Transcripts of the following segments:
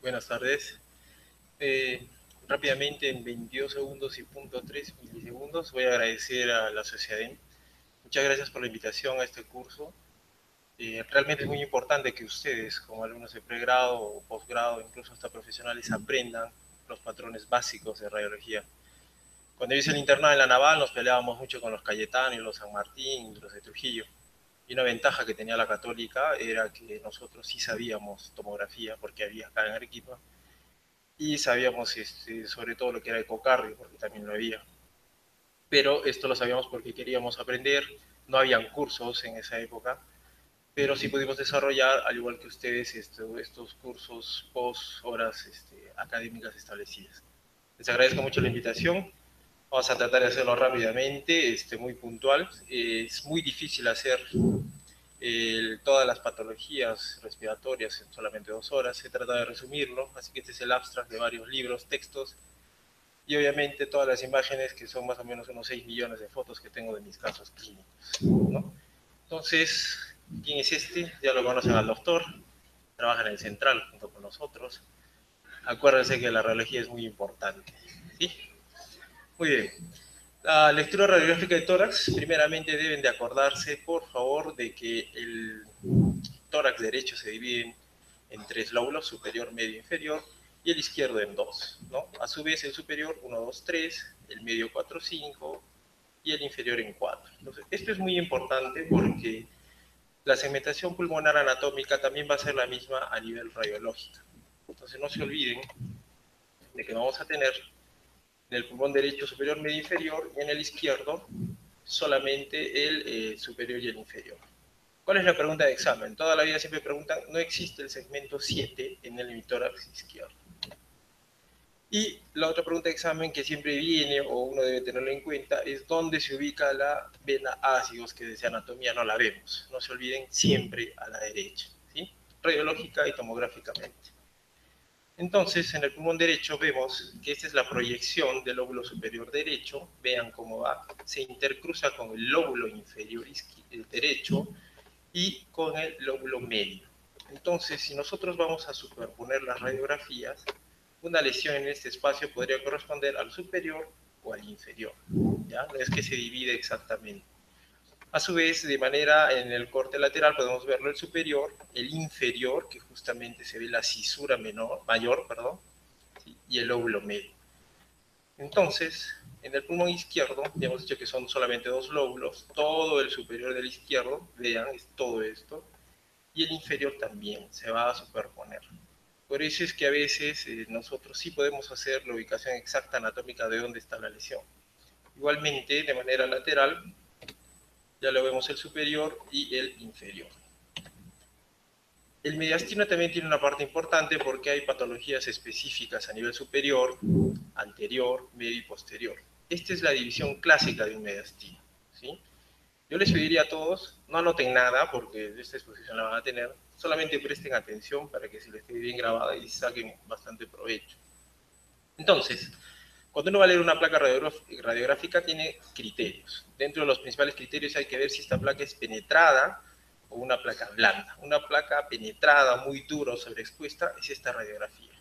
Buenas tardes. Eh, Rápidamente, en 22 segundos y punto 3 milisegundos, voy a agradecer a la sociedad. Muchas gracias por la invitación a este curso. Realmente es muy importante que ustedes, como alumnos de pregrado o posgrado, incluso hasta profesionales, aprendan los patrones básicos de radiología. Cuando yo hice el internado en la Naval, nos peleábamos mucho con los Cayetano y los San Martín y los de Trujillo. Y una ventaja que tenía la Católica era que nosotros sí sabíamos tomografía, porque había acá en Arequipa, y sabíamos sobre todo lo que era ecocardio, porque también lo había. Pero esto lo sabíamos porque queríamos aprender, no habían cursos en esa época, pero sí pudimos desarrollar, al igual que ustedes, estos cursos post horas académicas establecidas. Les agradezco mucho la invitación. Vamos a tratar de hacerlo rápidamente, muy puntual. Es muy difícil hacer todas las patologías respiratorias en solamente 2 horas. Se trata de resumirlo, así que este es el abstract de varios libros, textos, y obviamente todas las imágenes, que son más o menos unos 6 millones de fotos que tengo de mis casos clínicos, ¿no? Entonces, ¿quién es este? Ya lo conocen al doctor, trabaja en el central junto con nosotros. Acuérdense que la radiología es muy importante, ¿sí? Muy bien. La lectura radiográfica de tórax, primeramente deben de acordarse, por favor, de que el tórax derecho se divide en 3 lóbulos, superior, medio, inferior, y el izquierdo en 2, ¿no? A su vez, el superior 1, 2, 3, el medio 4, 5, y el inferior en 4. Entonces, esto es muy importante porque la segmentación pulmonar anatómica también va a ser la misma a nivel radiológico. Entonces, no se olviden de que vamos a tener en el pulmón derecho superior, medio, inferior, y en el izquierdo solamente el superior y el inferior. ¿Cuál es la pregunta de examen? Toda la vida siempre preguntan, no existe el segmento 7 en el hemitórax izquierdo. Y la otra pregunta de examen que siempre viene, o uno debe tenerlo en cuenta, es dónde se ubica la vena ácidos, que desde anatomía no la vemos. No se olviden, siempre a la derecha, ¿sí? Radiológica y tomográficamente. Entonces, en el pulmón derecho vemos que esta es la proyección del lóbulo superior derecho. Vean cómo va. Se intercruza con el lóbulo inferior derecho y con el lóbulo medio. Entonces, si nosotros vamos a superponer las radiografías, una lesión en este espacio podría corresponder al superior o al inferior. ¿Ya? No es que se divide exactamente. A su vez, de manera en el corte lateral podemos verlo el superior, el inferior, que justamente se ve la cisura mayor, ¿sí? Y el lóbulo medio. Entonces, en el pulmón izquierdo, ya hemos dicho que son solamente 2 lóbulos, todo el superior del izquierdo, vean, es todo esto, y el inferior también se va a superponer. Por eso es que a veces nosotros sí podemos hacer la ubicación exacta anatómica de dónde está la lesión. Igualmente, de manera lateral, ya lo vemos el superior y el inferior. El mediastino también tiene una parte importante porque hay patologías específicas a nivel superior, anterior, medio y posterior. Esta es la división clásica de un mediastino, ¿sí? Yo les pediría a todos, no anoten nada porque esta exposición la van a tener, solamente presten atención para que se les quede bien grabada y saquen bastante provecho. Entonces, cuando uno va a leer una placa radiográfica tiene criterios. Dentro de los principales criterios hay que ver si esta placa es penetrada o una placa blanda. Una placa penetrada, muy dura o sobreexpuesta, es esta radiografía,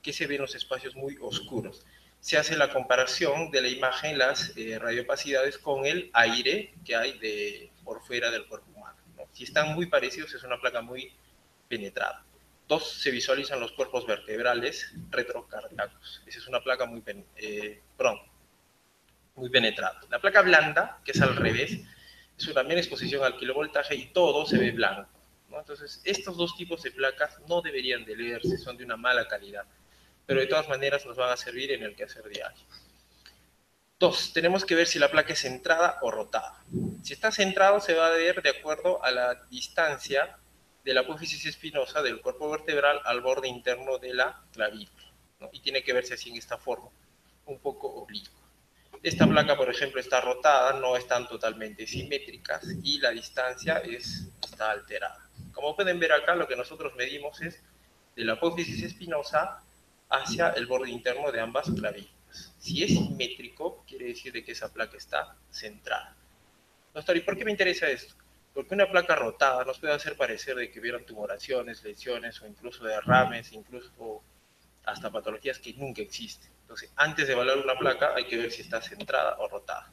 que se ve en los espacios muy oscuros. Se hace la comparación de la imagen, las radiopacidades, con el aire que hay por fuera del cuerpo humano, ¿no? Si están muy parecidos, es una placa muy penetrada. 2, se visualizan los cuerpos vertebrales retrocardíacos. Esa es una placa muy penetrada. La placa blanda, que es al revés, es una mera exposición al kilovoltaje y todo se ve blanco, ¿no? Entonces, estos dos tipos de placas no deberían de leerse, son de una mala calidad, pero de todas maneras nos van a servir en el quehacer diario. 2, tenemos que ver si la placa es centrada o rotada. Si está centrado, se va a ver de acuerdo a la distancia de la apófisis espinosa del cuerpo vertebral al borde interno de la clavícula, ¿no? Y tiene que verse así en esta forma, un poco oblicuo. Esta placa, por ejemplo, está rotada, no están totalmente simétricas y la distancia está alterada. Como pueden ver acá, lo que nosotros medimos es de la apófisis espinosa hacia el borde interno de ambas clavículas. Si es simétrico, quiere decir de que esa placa está centrada. Doctor, ¿y por qué me interesa esto? Porque una placa rotada nos puede hacer parecer de que hubieron tumoraciones, lesiones o incluso derrames, incluso hasta patologías que nunca existen. Entonces, antes de evaluar una placa hay que ver si está centrada o rotada.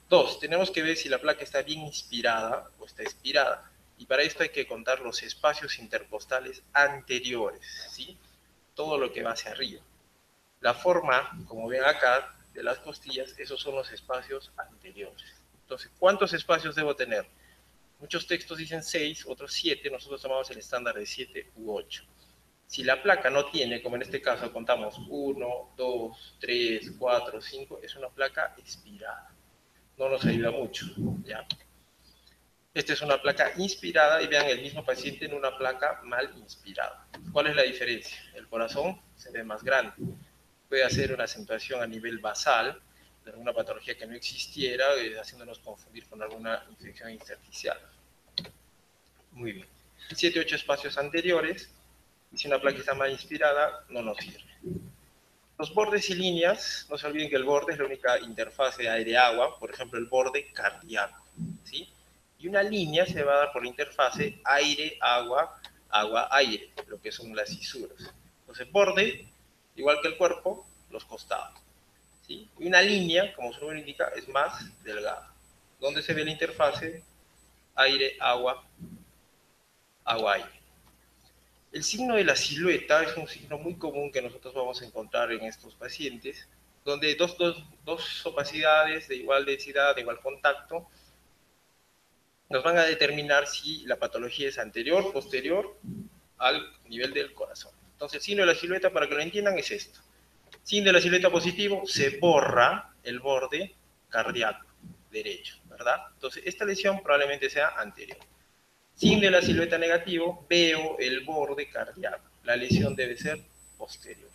Dos, tenemos que ver si la placa está bien inspirada o está expirada. Y para esto hay que contar los espacios intercostales anteriores, ¿sí? Todo lo que va hacia arriba. La forma, como ven acá, de las costillas, esos son los espacios anteriores. Entonces, ¿cuántos espacios debo tener? Muchos textos dicen 6, otros 7, nosotros tomamos el estándar de 7 u 8. Si la placa no tiene, como en este caso contamos 1, 2, 3, 4, 5, es una placa expirada. No nos ayuda mucho, ¿ya? Esta es una placa inspirada y vean el mismo paciente en una placa mal inspirada. ¿Cuál es la diferencia? El corazón se ve más grande. Puede hacer una acentuación a nivel basal de alguna patología que no existiera, haciéndonos confundir con alguna infección intersticial. Muy bien. 7, 8 espacios anteriores, y si una placa está mal inspirada, no nos sirve. Los bordes y líneas, no se olviden que el borde es la única interfase aire-agua, por ejemplo, el borde cardíaco, ¿sí? Y una línea se va a dar por la interfase aire-agua, agua-aire, lo que son las fisuras. Entonces, borde, igual que el cuerpo, los costados, ¿sí? Y una línea, como su nombre indica, es más delgada. ¿Dónde se ve la interfase? Aire-agua, agua-aire. El signo de la silueta es un signo muy común que nosotros vamos a encontrar en estos pacientes, donde dos opacidades de igual densidad, de igual contacto, nos van a determinar si la patología es anterior, posterior al nivel del corazón. Entonces, el signo de la silueta, para que lo entiendan, es esto. Signo de la silueta positivo, se borra el borde cardíaco derecho, ¿verdad? Entonces, esta lesión probablemente sea anterior. Signo de la silueta negativo, veo el borde cardíaco. La lesión debe ser posterior.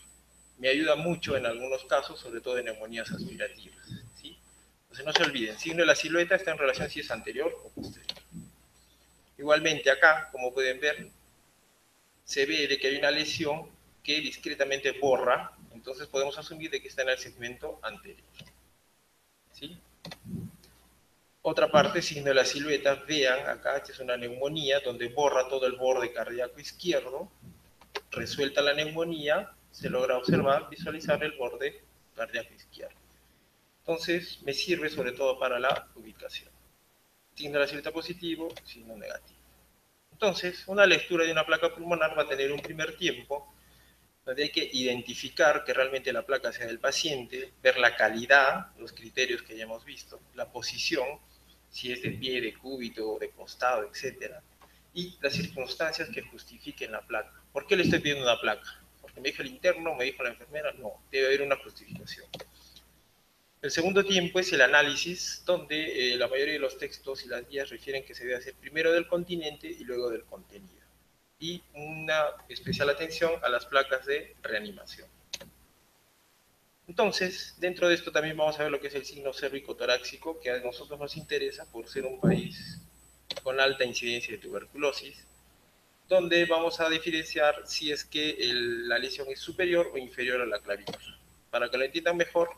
Me ayuda mucho en algunos casos, sobre todo en neumonías aspirativas, ¿sí? Entonces no se olviden, signo de la silueta está en relación si es anterior o posterior. Igualmente acá, como pueden ver, se ve de que hay una lesión que discretamente borra, entonces podemos asumir de que está en el segmento anterior, ¿sí? Otra parte, signo de la silueta, vean acá, esta es una neumonía donde borra todo el borde cardíaco izquierdo, resuelta la neumonía, se logra observar, visualizar el borde cardíaco izquierdo. Entonces, me sirve sobre todo para la ubicación. Signo de la silueta positivo, signo negativo. Entonces, una lectura de una placa pulmonar va a tener un primer tiempo donde hay que identificar que realmente la placa sea del paciente, ver la calidad, los criterios que ya hemos visto, la posición, si es de pie, de cúbito, de costado, etc. Y las circunstancias que justifiquen la placa. ¿Por qué le estoy pidiendo una placa? ¿Porque me dijo el interno, me dijo la enfermera? No, debe haber una justificación. El segundo tiempo es el análisis, donde la mayoría de los textos y las guías refieren que se debe hacer primero del continente y luego del contenido. Y una especial atención a las placas de reanimación. Entonces, dentro de esto también vamos a ver lo que es el signo cérvico-torácico, que a nosotros nos interesa por ser un país con alta incidencia de tuberculosis, donde vamos a diferenciar si es que la lesión es superior o inferior a la clavícula. Para que lo entiendan mejor,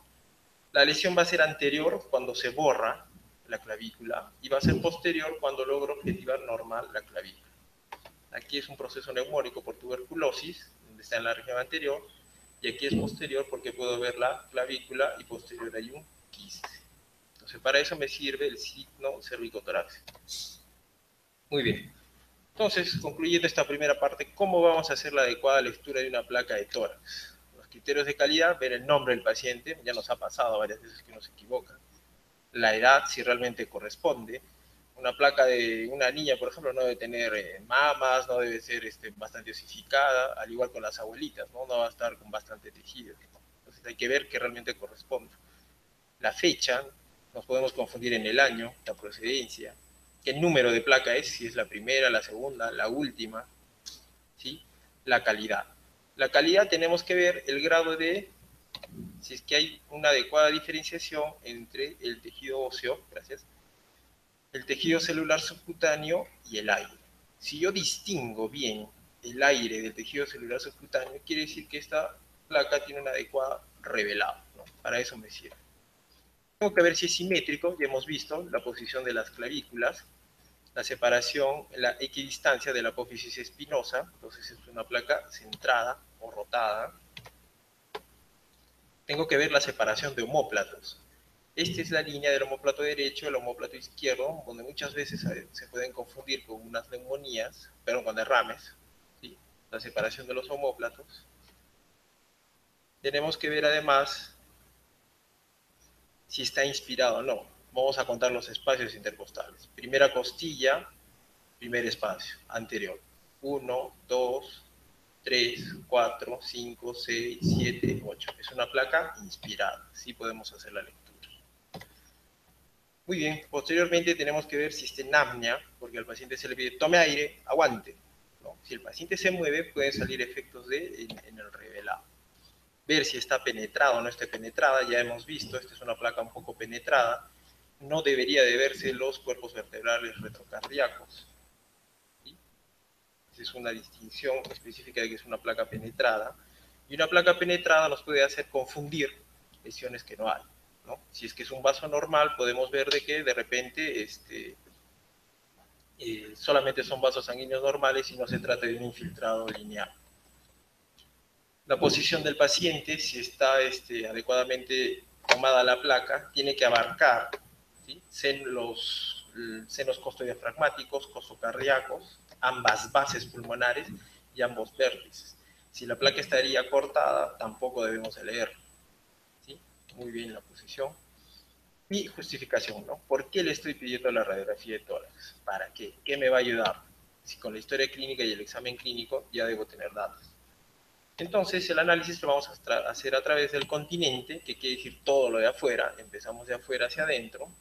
la lesión va a ser anterior cuando se borra la clavícula y va a ser posterior cuando logro objetivar normal la clavícula. Aquí es un proceso neumónico por tuberculosis, donde está en la región anterior, y aquí es posterior porque puedo ver la clavícula y posterior hay un quiste. Entonces, para eso me sirve el signo cervicotorácico. Muy bien. Entonces, concluyendo esta primera parte, ¿cómo vamos a hacer la adecuada lectura de una placa de tórax? Los criterios de calidad, ver el nombre del paciente, ya nos ha pasado varias veces que uno se equivoca. La edad, si realmente corresponde. Una placa de una niña, por ejemplo, no debe tener mamas, no debe ser bastante osificada, al igual con las abuelitas, ¿no? No va a estar con bastante tejido. Entonces hay que ver que realmente corresponde. La fecha, nos podemos confundir en el año, la procedencia, qué número de placa es, si es la primera, la segunda, la última, ¿sí? La calidad. La calidad tenemos que ver el grado de, si es que hay una adecuada diferenciación entre el tejido óseo, gracias, el tejido celular subcutáneo y el aire. Si yo distingo bien el aire del tejido celular subcutáneo, quiere decir que esta placa tiene una adecuada revelado, ¿no? Para eso me sirve. Tengo que ver si es simétrico, ya hemos visto la posición de las clavículas. la separación, la equidistancia de la apófisis espinosa, entonces es una placa centrada o rotada. Tengo que ver la separación de omóplatos. Esta es la línea del omóplato derecho, el omóplato izquierdo, donde muchas veces se pueden confundir con unas neumonías, pero con derrames, ¿sí? La separación de los omóplatos. Tenemos que ver además si está inspirado o no. Vamos a contar los espacios intercostales. Primera costilla, primer espacio, anterior. 1, 2, 3, 4, 5, 6, 7, 8. Es una placa inspirada. Sí podemos hacer la lectura. Muy bien, posteriormente tenemos que ver si está en apnea, porque al paciente se le pide tome aire, aguante. ¿No? Si el paciente se mueve, pueden salir efectos en el revelado. Ver si está penetrada o no está penetrada, ya hemos visto, esta es una placa un poco penetrada. No debería de verse los cuerpos vertebrales retrocardíacos. ¿Sí? Esa es una distinción específica de que es una placa penetrada. Y una placa penetrada nos puede hacer confundir lesiones que no hay. ¿No? Si es que es un vaso normal, podemos ver de que de repente solamente son vasos sanguíneos normales y no se trata de un infiltrado lineal. La posición del paciente, si está adecuadamente tomada la placa, tiene que abarcar, ¿sí? los senos costodiafragmáticos, costocardíacos, ambas bases pulmonares y ambos vértices. Si la placa estaría cortada, tampoco debemos leerlo. ¿Sí? Muy bien la posición. Mi justificación, ¿no? ¿Por qué le estoy pidiendo la radiografía de tórax? ¿Para qué? ¿Qué me va a ayudar? Si con la historia clínica y el examen clínico ya debo tener datos. Entonces, el análisis lo vamos a hacer a través del continente, que quiere decir todo lo de afuera. Empezamos de afuera hacia adentro.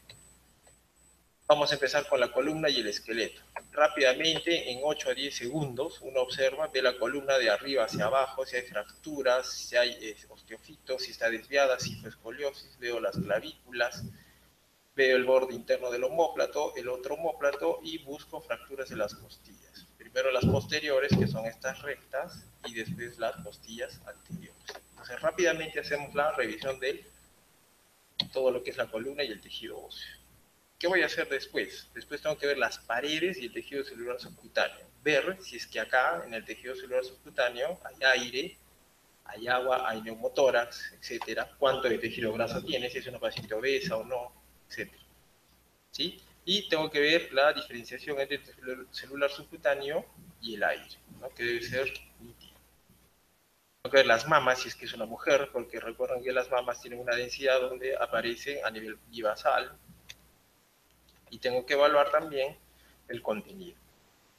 Vamos a empezar con la columna y el esqueleto. Rápidamente, en 8 a 10 segundos, uno observa, ve la columna de arriba hacia abajo, si hay fracturas, si hay osteofitos, si está desviada, si fue escoliosis, veo las clavículas, veo el borde interno del omóplato, el otro omóplato y busco fracturas de las costillas. Primero las posteriores, que son estas rectas, y después las costillas anteriores. Entonces rápidamente hacemos la revisión de todo lo que es la columna y el tejido óseo. ¿Qué voy a hacer después? Después tengo que ver las paredes y el tejido celular subcutáneo. Ver si es que acá, en el tejido celular subcutáneo, hay aire, hay agua, hay neumotórax, etcétera. Cuánto de tejido graso tiene, si es una paciente obesa o no, etcétera. ¿Sí? Y tengo que ver la diferenciación entre el celular subcutáneo y el aire, ¿no? Que debe ser nítido. Tengo que ver las mamas, si es que es una mujer, porque recuerden que las mamas tienen una densidad donde aparecen a nivel bivasal, y tengo que evaluar también el contenido.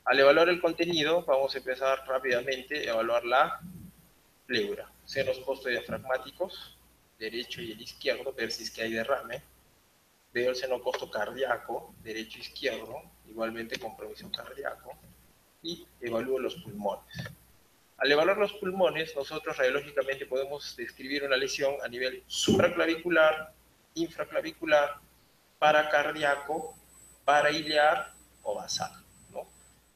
Al evaluar el contenido, vamos a empezar rápidamente a evaluar la pleura. Senos costodiafragmáticos, derecho y el izquierdo, ver si es que hay derrame. Veo el seno costocardíaco, derecho e izquierdo, igualmente compromiso cardíaco, y evalúo los pulmones. Al evaluar los pulmones, nosotros radiológicamente podemos describir una lesión a nivel supraclavicular, infraclavicular, paracardíaco, parailiar o basal, ¿no?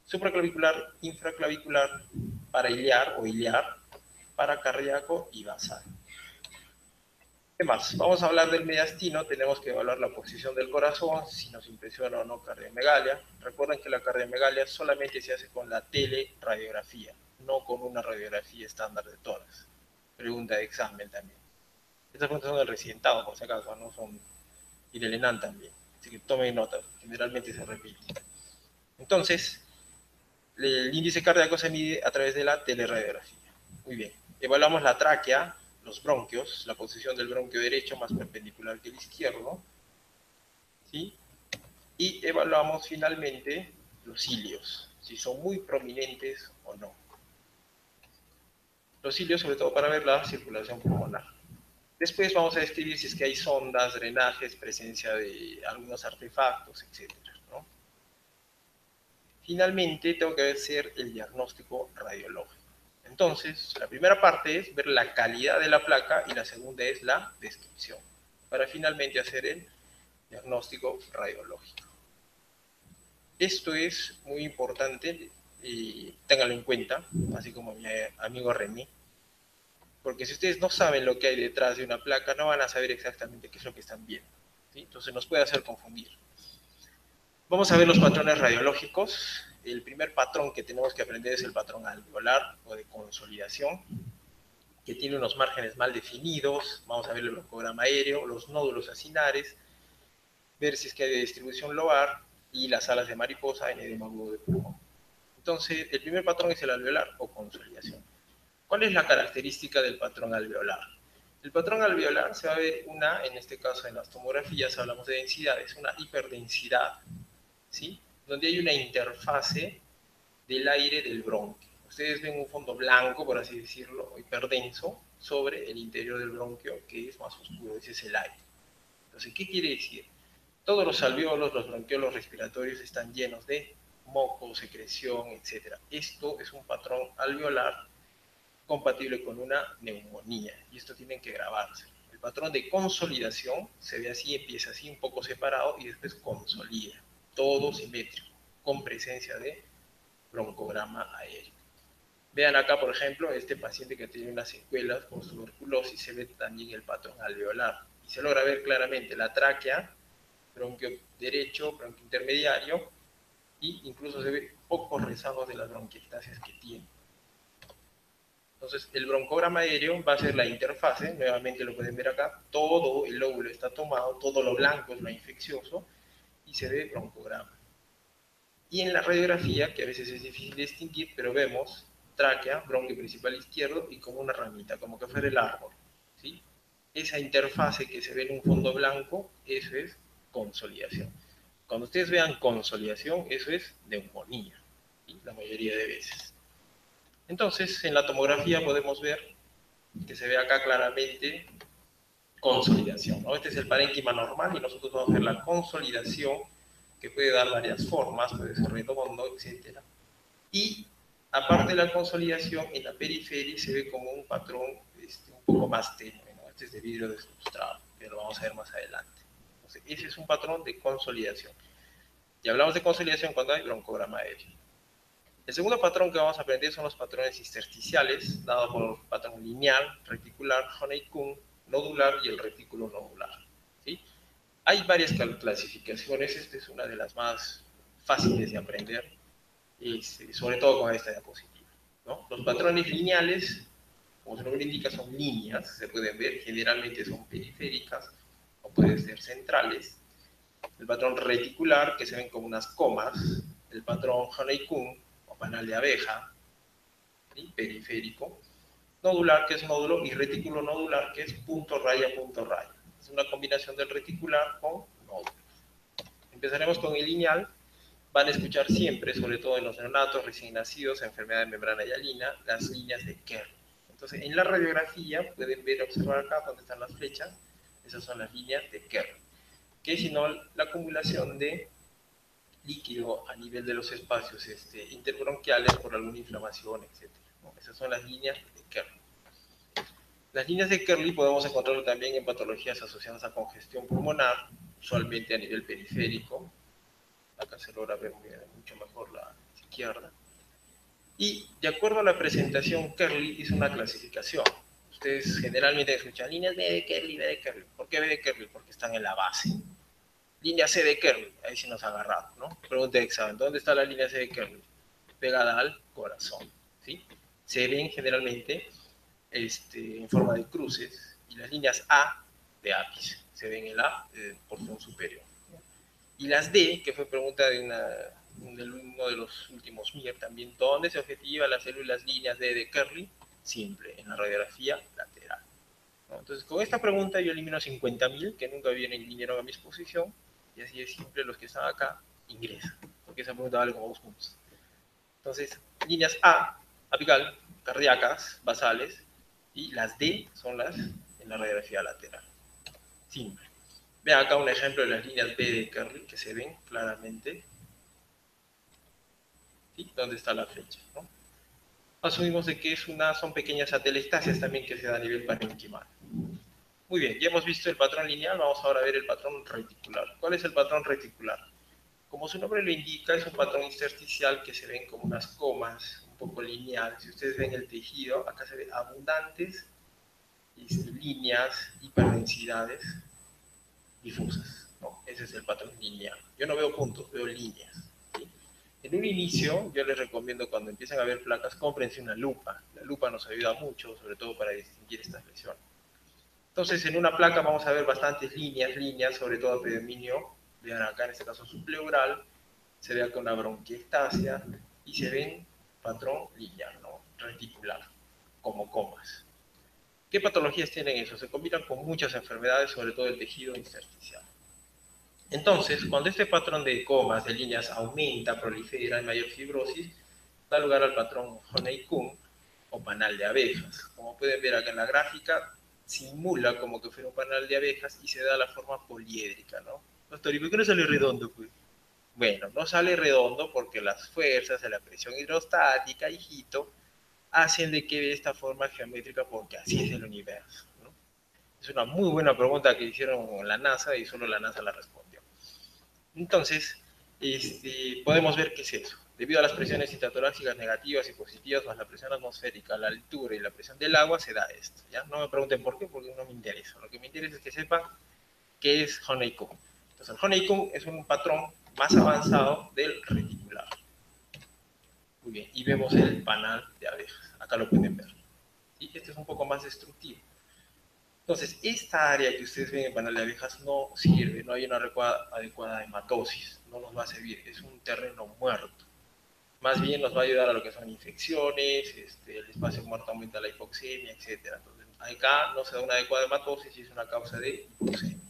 Supraclavicular, infraclavicular, parailiar o iliar, paracardíaco y basal. ¿Qué más? Vamos a hablar del mediastino. Tenemos que evaluar la posición del corazón, si nos impresiona o no cardiomegalia. Recuerden que la cardiomegalia solamente se hace con la teleradiografía, no con una radiografía estándar de tórax. Pregunta de examen también. Estas preguntas son del residentado, por si acaso, no son, y del ENAN también. Así que tomen nota, generalmente se repite. Entonces, el índice cardíaco se mide a través de la teleradiografía. Muy bien. Evaluamos la tráquea, los bronquios, la posición del bronquio derecho más perpendicular que el izquierdo, ¿sí? Y evaluamos finalmente los cilios, si son muy prominentes o no. Los cilios sobre todo para ver la circulación pulmonar. Después vamos a describir si es que hay sondas, drenajes, presencia de algunos artefactos, etc., ¿no? Finalmente tengo que hacer el diagnóstico radiológico. Entonces, la primera parte es ver la calidad de la placa y la segunda es la descripción, para finalmente hacer el diagnóstico radiológico. Esto es muy importante y ténganlo en cuenta, así como mi amigo Remy, porque si ustedes no saben lo que hay detrás de una placa, no van a saber exactamente qué es lo que están viendo, ¿sí? Entonces nos puede hacer confundir. Vamos a ver los patrones radiológicos. El primer patrón que tenemos que aprender es el patrón alveolar o de consolidación, que tiene unos márgenes mal definidos. Vamos a ver el broncograma aéreo, los nódulos acinares, ver si es que hay de distribución lobar y las alas de mariposa en edema agudo de pulmón. Entonces, el primer patrón es el alveolar o consolidación. ¿Cuál es la característica del patrón alveolar? El patrón alveolar se va a ver en este caso en las tomografías hablamos de densidad, es una hiperdensidad, ¿sí? Donde hay una interfase del aire del bronquio. Ustedes ven un fondo blanco, por así decirlo, hiperdenso, sobre el interior del bronquio, que es más oscuro, ese es el aire. Entonces, ¿qué quiere decir? Todos los alveolos, los bronquiolos respiratorios están llenos de moco, secreción, etc. Esto es un patrón alveolar compatible con una neumonía, y esto tienen que grabarse. El patrón de consolidación se ve así, empieza así un poco separado y después consolida, todo simétrico, con presencia de broncograma aéreo. Vean acá, por ejemplo, este paciente que tiene unas secuelas con tuberculosis, se ve también el patrón alveolar. Y se logra ver claramente la tráquea, bronquio derecho, bronquio intermediario, y incluso se ve pocos rezagos de las bronquiectasias que tiene. Entonces, el broncograma aéreo va a ser la interfase, nuevamente lo pueden ver acá, todo el lóbulo está tomado, todo lo blanco es lo infeccioso, y se ve broncograma. Y en la radiografía, que a veces es difícil distinguir, pero vemos tráquea, bronquio principal izquierdo y como una ramita, como que fuera el árbol. ¿Sí? Esa interfase que se ve en un fondo blanco, eso es consolidación. Cuando ustedes vean consolidación, eso es neumonía, ¿sí? La mayoría de veces. Entonces, en la tomografía podemos ver que se ve acá claramente consolidación, ¿no? Este es el parénquima normal y nosotros vamos a ver la consolidación, que puede dar varias formas, puede ser redondo, etc. Y aparte de la consolidación, en la periferia se ve como un patrón un poco más tenue, ¿no? Este es de vidrio de substrato, que lo vamos a ver más adelante. Entonces, ese es un patrón de consolidación. Y hablamos de consolidación cuando hay broncograma aéreo. El segundo patrón que vamos a aprender son los patrones intersticiales, dados por el patrón lineal, reticular, Honeycomb, nodular y el retículo nodular. ¿Sí? Hay varias clasificaciones, esta es una de las más fáciles de aprender, sobre todo con esta diapositiva, ¿no? Los patrones lineales, como su nombre indica, son líneas, se pueden ver, generalmente son periféricas o pueden ser centrales. El patrón reticular, que se ven como unas comas, el patrón Honeycomb o panal de abeja, ¿sí? Periférico, nodular, que es nódulo, y retículo nodular, que es punto raya, punto raya. Es una combinación del reticular con nódulo. Empezaremos con el lineal. Van a escuchar siempre, sobre todo en los neonatos recién nacidos, enfermedad de membrana hialina, las líneas de Kerr. Entonces, en la radiografía pueden ver, observar acá donde están las flechas, esas son las líneas de Kerr, que es sino la acumulación de líquido a nivel de los espacios interbronquiales por alguna inflamación, etc. ¿No? Esas son las líneas de Kerr. Las líneas de Kerley podemos encontrarlo también en patologías asociadas a congestión pulmonar, usualmente a nivel periférico. Acá se logra ver mucho mejor la izquierda. Y de acuerdo a la presentación, Kerley hizo una clasificación. Ustedes generalmente escuchan líneas B de Kerley, B de Kerley. ¿Por qué B de Kerley? Porque están en la base. Línea C de Kerley, ahí sí nos ha agarrado, ¿no? Pregunta de examen, ¿dónde está la línea C de Kerley? Pegada al corazón, ¿sí? Se ven generalmente en forma de cruces y las líneas A de ápice se ven en la porción superior. Y las D, que fue pregunta de uno de los últimos MIR también, ¿dónde se objetiva las células líneas D de Kerley? Simple, en la radiografía lateral. ¿No? Entonces, con esta pregunta yo elimino 50.000 que nunca vinieron a mi exposición, y así es simple, los que están acá ingresan, porque esa pregunta vale como 2 puntos. Entonces, líneas A, apical, cardíacas, basales, y las D son las en la radiografía lateral. Simple. Vean acá un ejemplo de las líneas B de Kerley que se ven claramente. ¿Sí? ¿Dónde está la flecha? ¿No? Asumimos de que son pequeñas atelestasias también que se da a nivel parenquimal. Muy bien, ya hemos visto el patrón lineal, vamos ahora a ver el patrón reticular. ¿Cuál es el patrón reticular? Como su nombre lo indica, es un patrón intersticial que se ven como unas comas, un poco lineal. Si ustedes ven el tejido, acá se ven abundantes líneas, hiperdensidades difusas, ¿no? Ese es el patrón lineal. Yo no veo puntos, veo líneas. ¿Sí? En un inicio, yo les recomiendo cuando empiezan a ver placas, cómprense una lupa. La lupa nos ayuda mucho, sobre todo para distinguir estas lesiones. Entonces, en una placa vamos a ver bastantes líneas, sobre todo predominio, vean acá en este caso supleural, se ve acá una bronquiectasia y se ven patrón lineal, ¿no? Reticular, como comas. ¿Qué patologías tienen eso? Se combinan con muchas enfermedades, sobre todo el tejido intersticial. Entonces, cuando este patrón de comas, de líneas, aumenta, prolifera, hay mayor fibrosis, da lugar al patrón Honeycomb o panal de abejas. Como pueden ver acá en la gráfica, simula como que fuera un panal de abejas y se da la forma poliédrica, ¿no? Doctor, ¿y por qué no sale redondo, pues? Bueno, no sale redondo porque las fuerzas de la presión hidrostática, hijito, hacen de que de esta forma geométrica porque así es el universo, ¿no? Es una muy buena pregunta que hicieron la NASA y solo la NASA la respondió. Entonces, podemos ver qué es eso. Debido a las presiones intertorácicas negativas y positivas, más la presión atmosférica, la altura y la presión del agua, se da esto. ¿Ya? No me pregunten por qué, porque no me interesa. Lo que me interesa es que sepan qué es Honeycomb. Entonces, el Honeycomb es un patrón más avanzado del reticular. Muy bien, y vemos el panal de abejas. Acá lo pueden ver. Y este es un poco más destructivo. Entonces, esta área que ustedes ven en panal de abejas no sirve, no hay una adecuada hematosis, no nos va a servir, es un terreno muerto. Más bien nos va a ayudar a lo que son infecciones, el espacio muerto aumenta la hipoxemia, etc. Entonces, acá no se da una adecuada hematosis y es una causa de hipoxemia,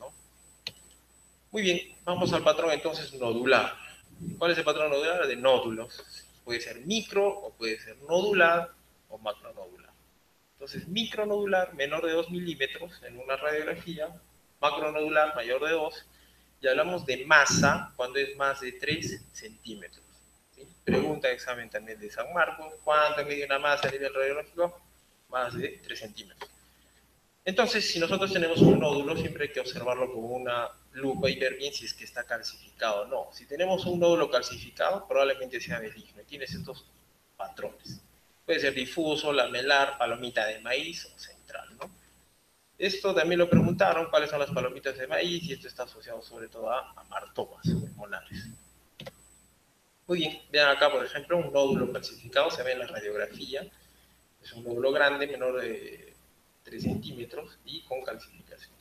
¿no? Muy bien, vamos al patrón entonces nodular. ¿Cuál es el patrón nodular? De nódulos. Puede ser micro o puede ser nodular o macronodular. Entonces, micronodular menor de 2 milímetros en una radiografía, macronodular mayor de 2, y hablamos de masa cuando es más de 3 centímetros. ¿Sí? Pregunta de examen también de San Marcos, ¿cuánto mide una masa a nivel radiológico? Más de 3 centímetros. Entonces, si nosotros tenemos un nódulo, siempre hay que observarlo con una lupa y ver bien si es que está calcificado o no. Si tenemos un nódulo calcificado, probablemente sea benigno. Tienes estos patrones. Puede ser difuso, lamelar, palomita de maíz o central, ¿no? Esto también lo preguntaron, cuáles son las palomitas de maíz, y esto está asociado sobre todo a martomas hormonales. Muy bien, vean acá, por ejemplo, un nódulo calcificado, se ve en la radiografía. Es un nódulo grande, menor de 3 centímetros y con calcificación.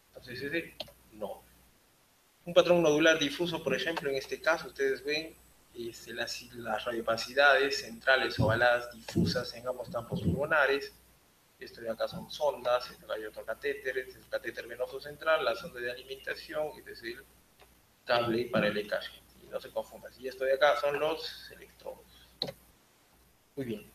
Entonces ese no. Un patrón nodular difuso, por ejemplo, en este caso, ustedes ven las radiopacidades centrales ovaladas difusas en ambos campos pulmonares. Esto de acá son sondas, acá hay otro catéter, este es el catéter venoso central, la sonda de alimentación y este es el cable para el EKG. Y no se confundan. Y esto de acá son los electrodos. Muy bien.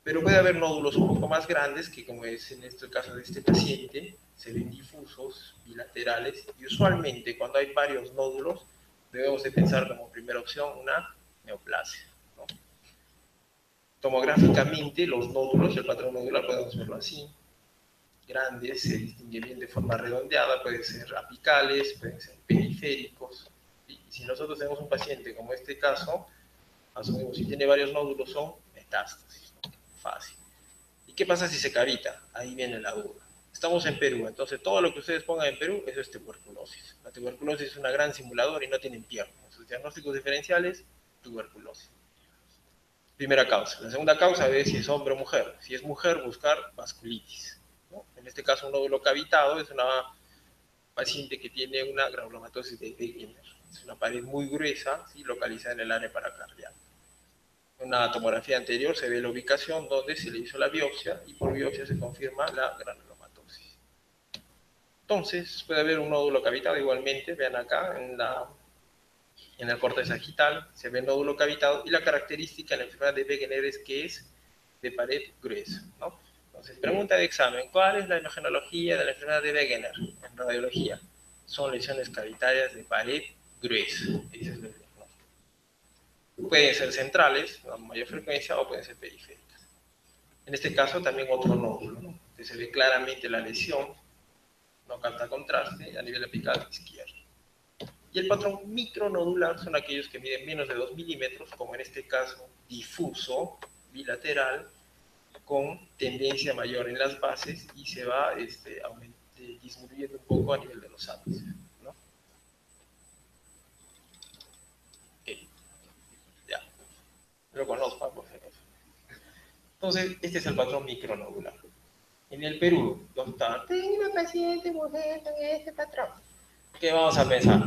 Pero puede haber nódulos un poco más grandes, que como es en este caso de este paciente, se ven difusos, bilaterales, y usualmente cuando hay varios nódulos, debemos de pensar como primera opción una neoplasia, ¿no? Tomográficamente, los nódulos, el patrón nodular, podemos verlo así, grandes, se distingue bien de forma redondeada, pueden ser apicales, pueden ser periféricos, y si nosotros tenemos un paciente como este caso, asumimos si tiene varios nódulos, son metástasis, ¿no? Fácil. ¿Y qué pasa si se cavita? Ahí viene la duda. Estamos en Perú, entonces todo lo que ustedes pongan en Perú, eso es tuberculosis. La tuberculosis es una gran simulador y no tienen pierna. Sus diagnósticos diferenciales, tuberculosis. Primera causa. La segunda causa es si es hombre o mujer. Si es mujer, buscar vasculitis, ¿no? En este caso, un nódulo cavitado es una paciente que tiene una granulomatosis de Wegener. Es una pared muy gruesa, ¿sí? Localizada en el área paracardial. En una tomografía anterior se ve la ubicación donde se le hizo la biopsia y por biopsia se confirma la granulomatosis. Entonces, puede haber un nódulo cavitado igualmente, vean acá en el corte sagital, se ve el nódulo cavitado y la característica de la enfermedad de Wegener es que es de pared gruesa, ¿no? Entonces, pregunta de examen, ¿cuál es la imagenología de la enfermedad de Wegener en radiología? Son lesiones cavitarias de pared gruesa. Ese es el diagnóstico. Pueden ser centrales, con mayor frecuencia, o pueden ser periféricas. En este caso también otro nódulo, ¿no? Que se ve claramente la lesión, no capta contraste a nivel apical izquierdo. Y el patrón micronodular son aquellos que miden menos de 2 milímetros, como en este caso difuso, bilateral, con tendencia mayor en las bases y se va disminuyendo un poco a nivel de los ápices, ¿no? lo conozco, por ejemplo. Entonces, este es el patrón micronodular. En el Perú, doctor, tengo una paciente mujer con este patrón. ¿Qué vamos a pensar?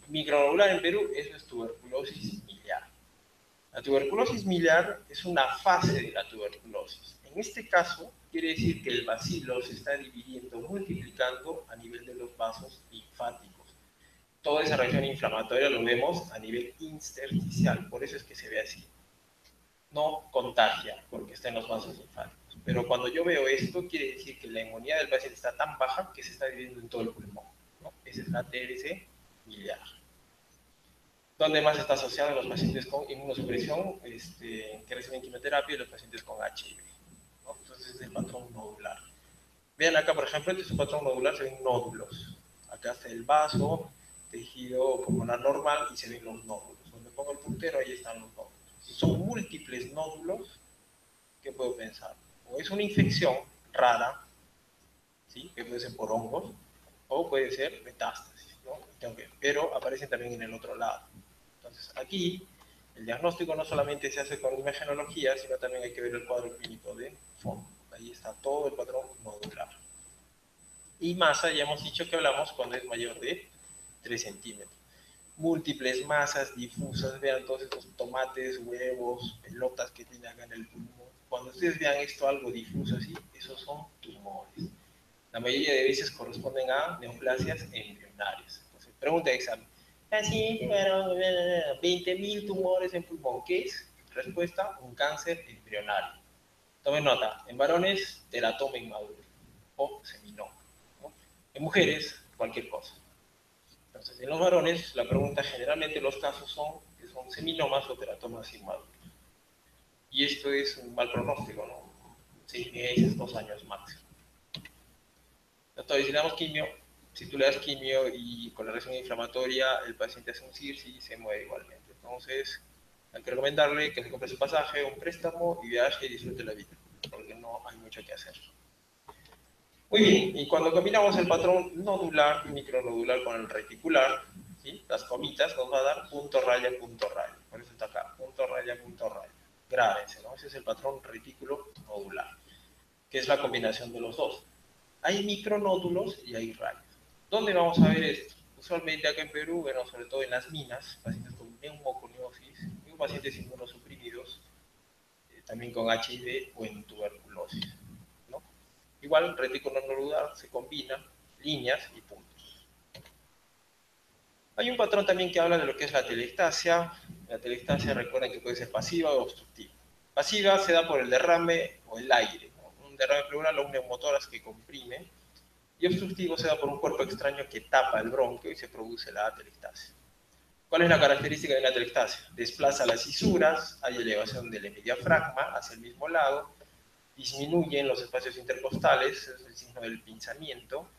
Micronodular en Perú, eso es tuberculosis miliar. La tuberculosis miliar es una fase de la tuberculosis. En este caso, quiere decir que el bacilo se está dividiendo, multiplicando a nivel de los vasos linfáticos. Toda esa reacción inflamatoria lo vemos a nivel intersticial, por eso es que se ve así. No contagia, porque está en los vasos linfáticos. Pero cuando yo veo esto, quiere decir que la inmunidad del paciente está tan baja que se está dividiendo en todo el pulmón, ¿no? Esa es la TBC miliar. ¿Dónde más está asociado en los pacientes con inmunosupresión que reciben quimioterapia y los pacientes con HIV? ¿No? Entonces es el patrón nodular. Vean acá, por ejemplo, este es un patrón nodular, se ven nódulos. Acá está el vaso, tejido pulmonar normal y se ven los nódulos. Donde pongo el puntero, ahí están los nódulos. Si son múltiples nódulos, ¿qué puedo pensar? O es una infección rara, ¿sí? Que puede ser por hongos, o puede ser metástasis, ¿no? Pero aparecen también en el otro lado. Entonces, aquí el diagnóstico no solamente se hace con imagenología, sino también hay que ver el cuadro clínico de fondo. Ahí está todo el patrón nodular. Y masa, ya hemos dicho que hablamos cuando es mayor de 3 centímetros. Múltiples masas difusas, vean todos estos tomates, huevos, pelotas que tienen acá en el pulmón. Cuando ustedes vean esto algo difuso así, esos son tumores. La mayoría de veces corresponden a neoplasias embrionarias. Entonces, pregunta de examen. Paciente, 20.000 tumores en pulmón. ¿Qué es? Respuesta, un cáncer embrionario. Tomen nota, en varones, teratoma inmaduro o seminoma, ¿no? En mujeres, cualquier cosa. Entonces, en los varones, la pregunta generalmente los casos son que son seminomas o teratomas inmaduros. Y esto es un mal pronóstico, ¿no? 6 meses, 2 años máximo. Entonces, si le damos quimio, si tú le das quimio y con la reacción inflamatoria el paciente hace un CIRSI y se muere igualmente. Entonces, hay que recomendarle que se compre su pasaje, un préstamo y viaje y disfrute la vida, porque no hay mucho que hacer. Muy bien, y cuando combinamos el patrón nodular y micronodular con el reticular, ¿sí? Las comitas nos va a dar punto raya, punto raya. Por eso está acá, punto raya, punto raya. Grábense, ¿no? Ese es el patrón retículo nodular, que es la combinación de los dos. Hay micronódulos y hay rayas. ¿Dónde vamos a ver esto? Usualmente acá en Perú, bueno, sobre todo en las minas, pacientes con neumoconiosis, y pacientes inmunosuprimidos, también con HIV o en tuberculosis, ¿no? Igual, retículo nodular se combina líneas y puntos. Hay un patrón también que habla de lo que es la atelectasia. La atelectasia, recuerden que puede ser pasiva o obstructiva. Pasiva se da por el derrame o el aire, ¿no? Un derrame pleural o un neumotórax que comprime. Y obstructivo se da por un cuerpo extraño que tapa el bronquio y se produce la atelectasia. ¿Cuál es la característica de la atelectasia? Desplaza las cisuras, hay elevación del diafragma hacia el mismo lado, disminuyen los espacios intercostales, es el signo del pinzamiento,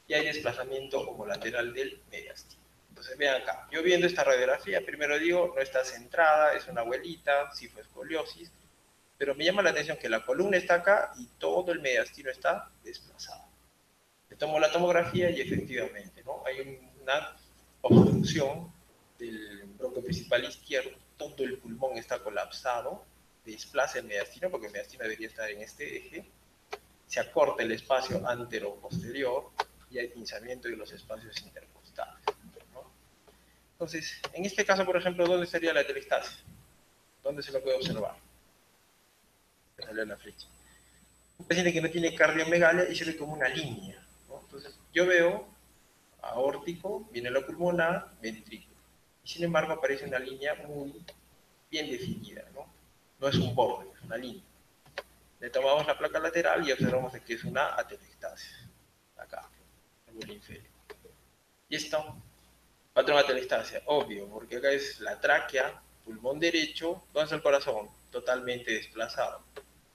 y hay desplazamiento homolateral del mediastino. Entonces vean acá, yo viendo esta radiografía, primero digo, no está centrada, es una abuelita, sí fue escoliosis, pero me llama la atención que la columna está acá y todo el mediastino está desplazado. Le tomo la tomografía y efectivamente, ¿no? Hay una obstrucción del bronquio principal izquierdo, todo el pulmón está colapsado, desplaza el mediastino, porque el mediastino debería estar en este eje, se acorta el espacio antero-posterior y hay pinzamiento de los espacios intercostales, ¿no? Entonces, en este caso, por ejemplo, ¿dónde estaría la atelectasia? ¿Dónde se lo puede observar? Me salió la flecha. Un paciente que no tiene cardiomegalia y se ve como una línea, ¿no? Entonces, yo veo aórtico, viene la pulmonar, ventrículo. Y sin embargo aparece una línea muy bien definida, ¿no? No es un borde, es una línea. Le tomamos la placa lateral y observamos que es una atelectasia. Acá, el inferior. Y esto, patrón atelectasia, obvio, porque acá es la tráquea, pulmón derecho, ¿dónde está el corazón? Totalmente desplazado.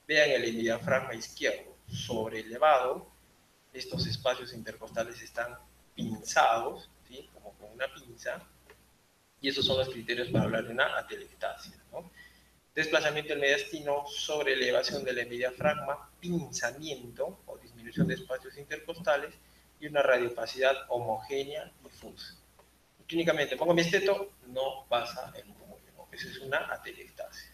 Vean el diafragma izquierdo, sobrelevado, estos espacios intercostales están pinzados, ¿sí? Como con una pinza, y esos son los criterios para hablar de una atelectasia, ¿no? Desplazamiento del mediastino, sobre elevación del hemidiafragma, pinzamiento o disminución de espacios intercostales y una radiopacidad homogénea difusa. Clínicamente, pongo mi esteto, no pasa el pulmón, ¿no? Eso es una atelectasia.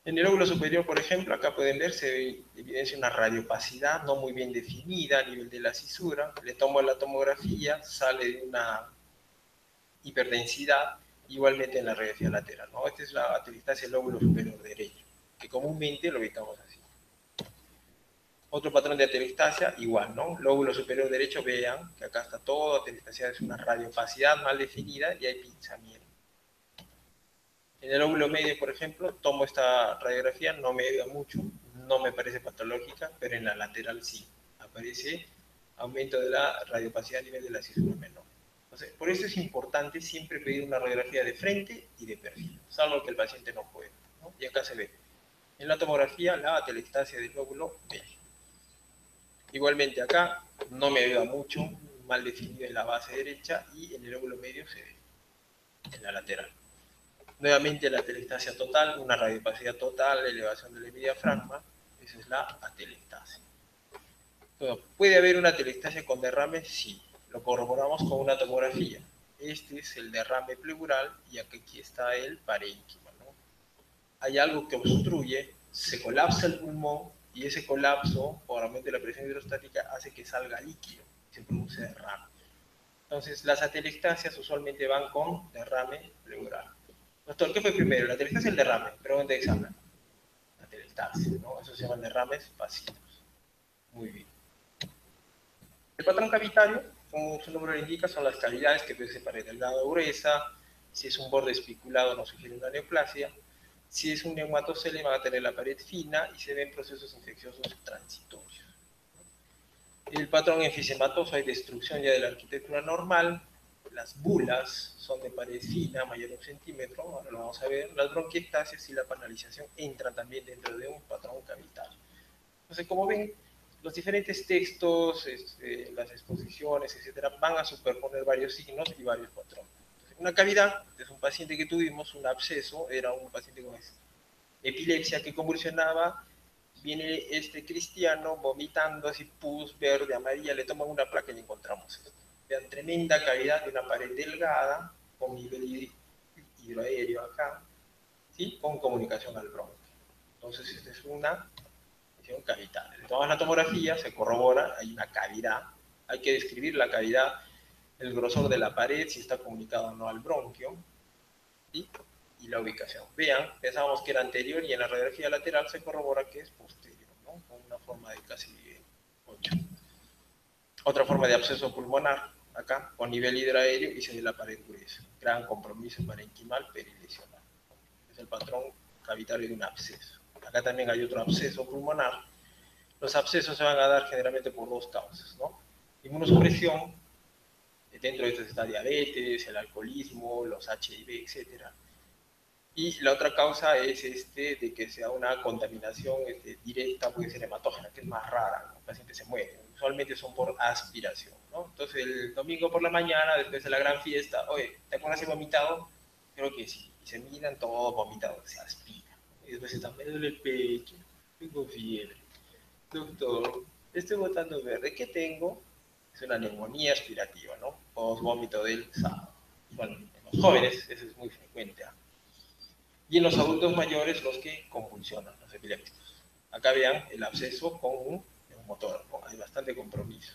En el lóbulo superior, por ejemplo, acá pueden ver, se evidencia una radiopacidad no muy bien definida a nivel de la cisura. Le tomo la tomografía, sale de una hiperdensidad, igualmente en la radiografía lateral, ¿no? Esta es la atelectasia del lóbulo superior derecho, que comúnmente lo ubicamos así. Otro patrón de atelectasia, igual, ¿no? Lóbulo superior derecho, vean que acá está todo, atelectasia es una radiopacidad mal definida y hay pinzamiento. En el lóbulo medio, por ejemplo, tomo esta radiografía, no me ayuda mucho, no me parece patológica, pero en la lateral sí, aparece aumento de la radiopacidad a nivel de la cisura menor. Entonces, por eso es importante siempre pedir una radiografía de frente y de perfil, salvo que el paciente no pueda, ¿no? Y acá se ve, en la tomografía, la atelectasia del lóbulo medio. Igualmente acá no me ayuda mucho, mal definido en la base derecha y en el lóbulo medio se ve, en la lateral. Nuevamente la atelectasia total, una radiopacidad total, elevación del diafragma, esa es la atelectasia. Bueno, ¿puede haber una atelectasia con derrame? Sí, lo corroboramos con una tomografía. Este es el derrame pleural y aquí está el parénquima, ¿no? Hay algo que obstruye, se colapsa el pulmón y ese colapso, por aumento de la presión hidrostática, hace que salga líquido y se produce derrame. Entonces, las atelectasias usualmente van con derrame pleural. Doctor, ¿qué fue primero? ¿La atelectasia o el derrame? Pregunta de examen. La atelectasia, ¿no? Eso se llaman derrames pasivos. Muy bien. El patrón cavitario, como su nombre lo indica, son las cavidades que pueden ser pared delgada o gruesa. Si es un borde espiculado, nos sugiere una neoplasia. Si es un neumatocele, van a tener la pared fina y se ven procesos infecciosos transitorios. El patrón enfisematoso, hay destrucción ya de la arquitectura normal. Las bulas son de pared fina, mayor de 1 centímetro, ahora lo vamos a ver. Las bronquiectasias y la panalización entran también dentro de un patrón cavitario. Entonces, como ven, los diferentes textos, las exposiciones, etcétera, van a superponer varios signos y varios patrones. Entonces, una cavidad es un paciente que tuvimos, un absceso, era un paciente con epilepsia que convulsionaba. Viene este cristiano vomitando así pus verde, amarilla, le toman una placa y encontramos esto. Vean, tremenda cavidad de una pared delgada con nivel hidroaéreo acá, ¿sí? Con comunicación al bronquio. Entonces, esta es una lesión cavitaria. Le toman la tomografía, se corrobora, hay una cavidad, hay que describir la cavidad, el grosor de la pared, si está comunicado o no al bronquio, ¿sí? Y la ubicación. Vean, pensábamos que era anterior y en la radiografía lateral se corrobora que es posterior, ¿no? Con una forma de casi 8. Otra forma de absceso pulmonar, acá, con nivel hidroaéreo y se ve la pared gruesa. Gran compromiso parenquimal perilesional. Es el patrón cavitario de un absceso. Acá también hay otro absceso pulmonar. Los abscesos se van a dar generalmente por dos causas, ¿no? Inmunosupresión, dentro de esto está diabetes, el alcoholismo, los HIV, etcétera. Y la otra causa es de que sea una contaminación directa, puede ser hematógena, que es más rara, ¿no? El paciente se muere. Usualmente son por aspiración, ¿no? Entonces el domingo por la mañana, después de la gran fiesta, oye, ¿te acuerdas de vomitado? Creo que sí. Y se miran todos vomitados, se aspira. Y después está, me duele el pecho, tengo fiebre. Doctor, estoy botando verde. ¿Qué tengo? Es una neumonía aspirativa, ¿no? Post vómito del sábado. Bueno, en los jóvenes eso es muy frecuente, ¿eh? Y en los adultos mayores los que convulsionan, los epilépticos. Acá vean el absceso con un neumotórax, ¿no? Hay bastante compromiso.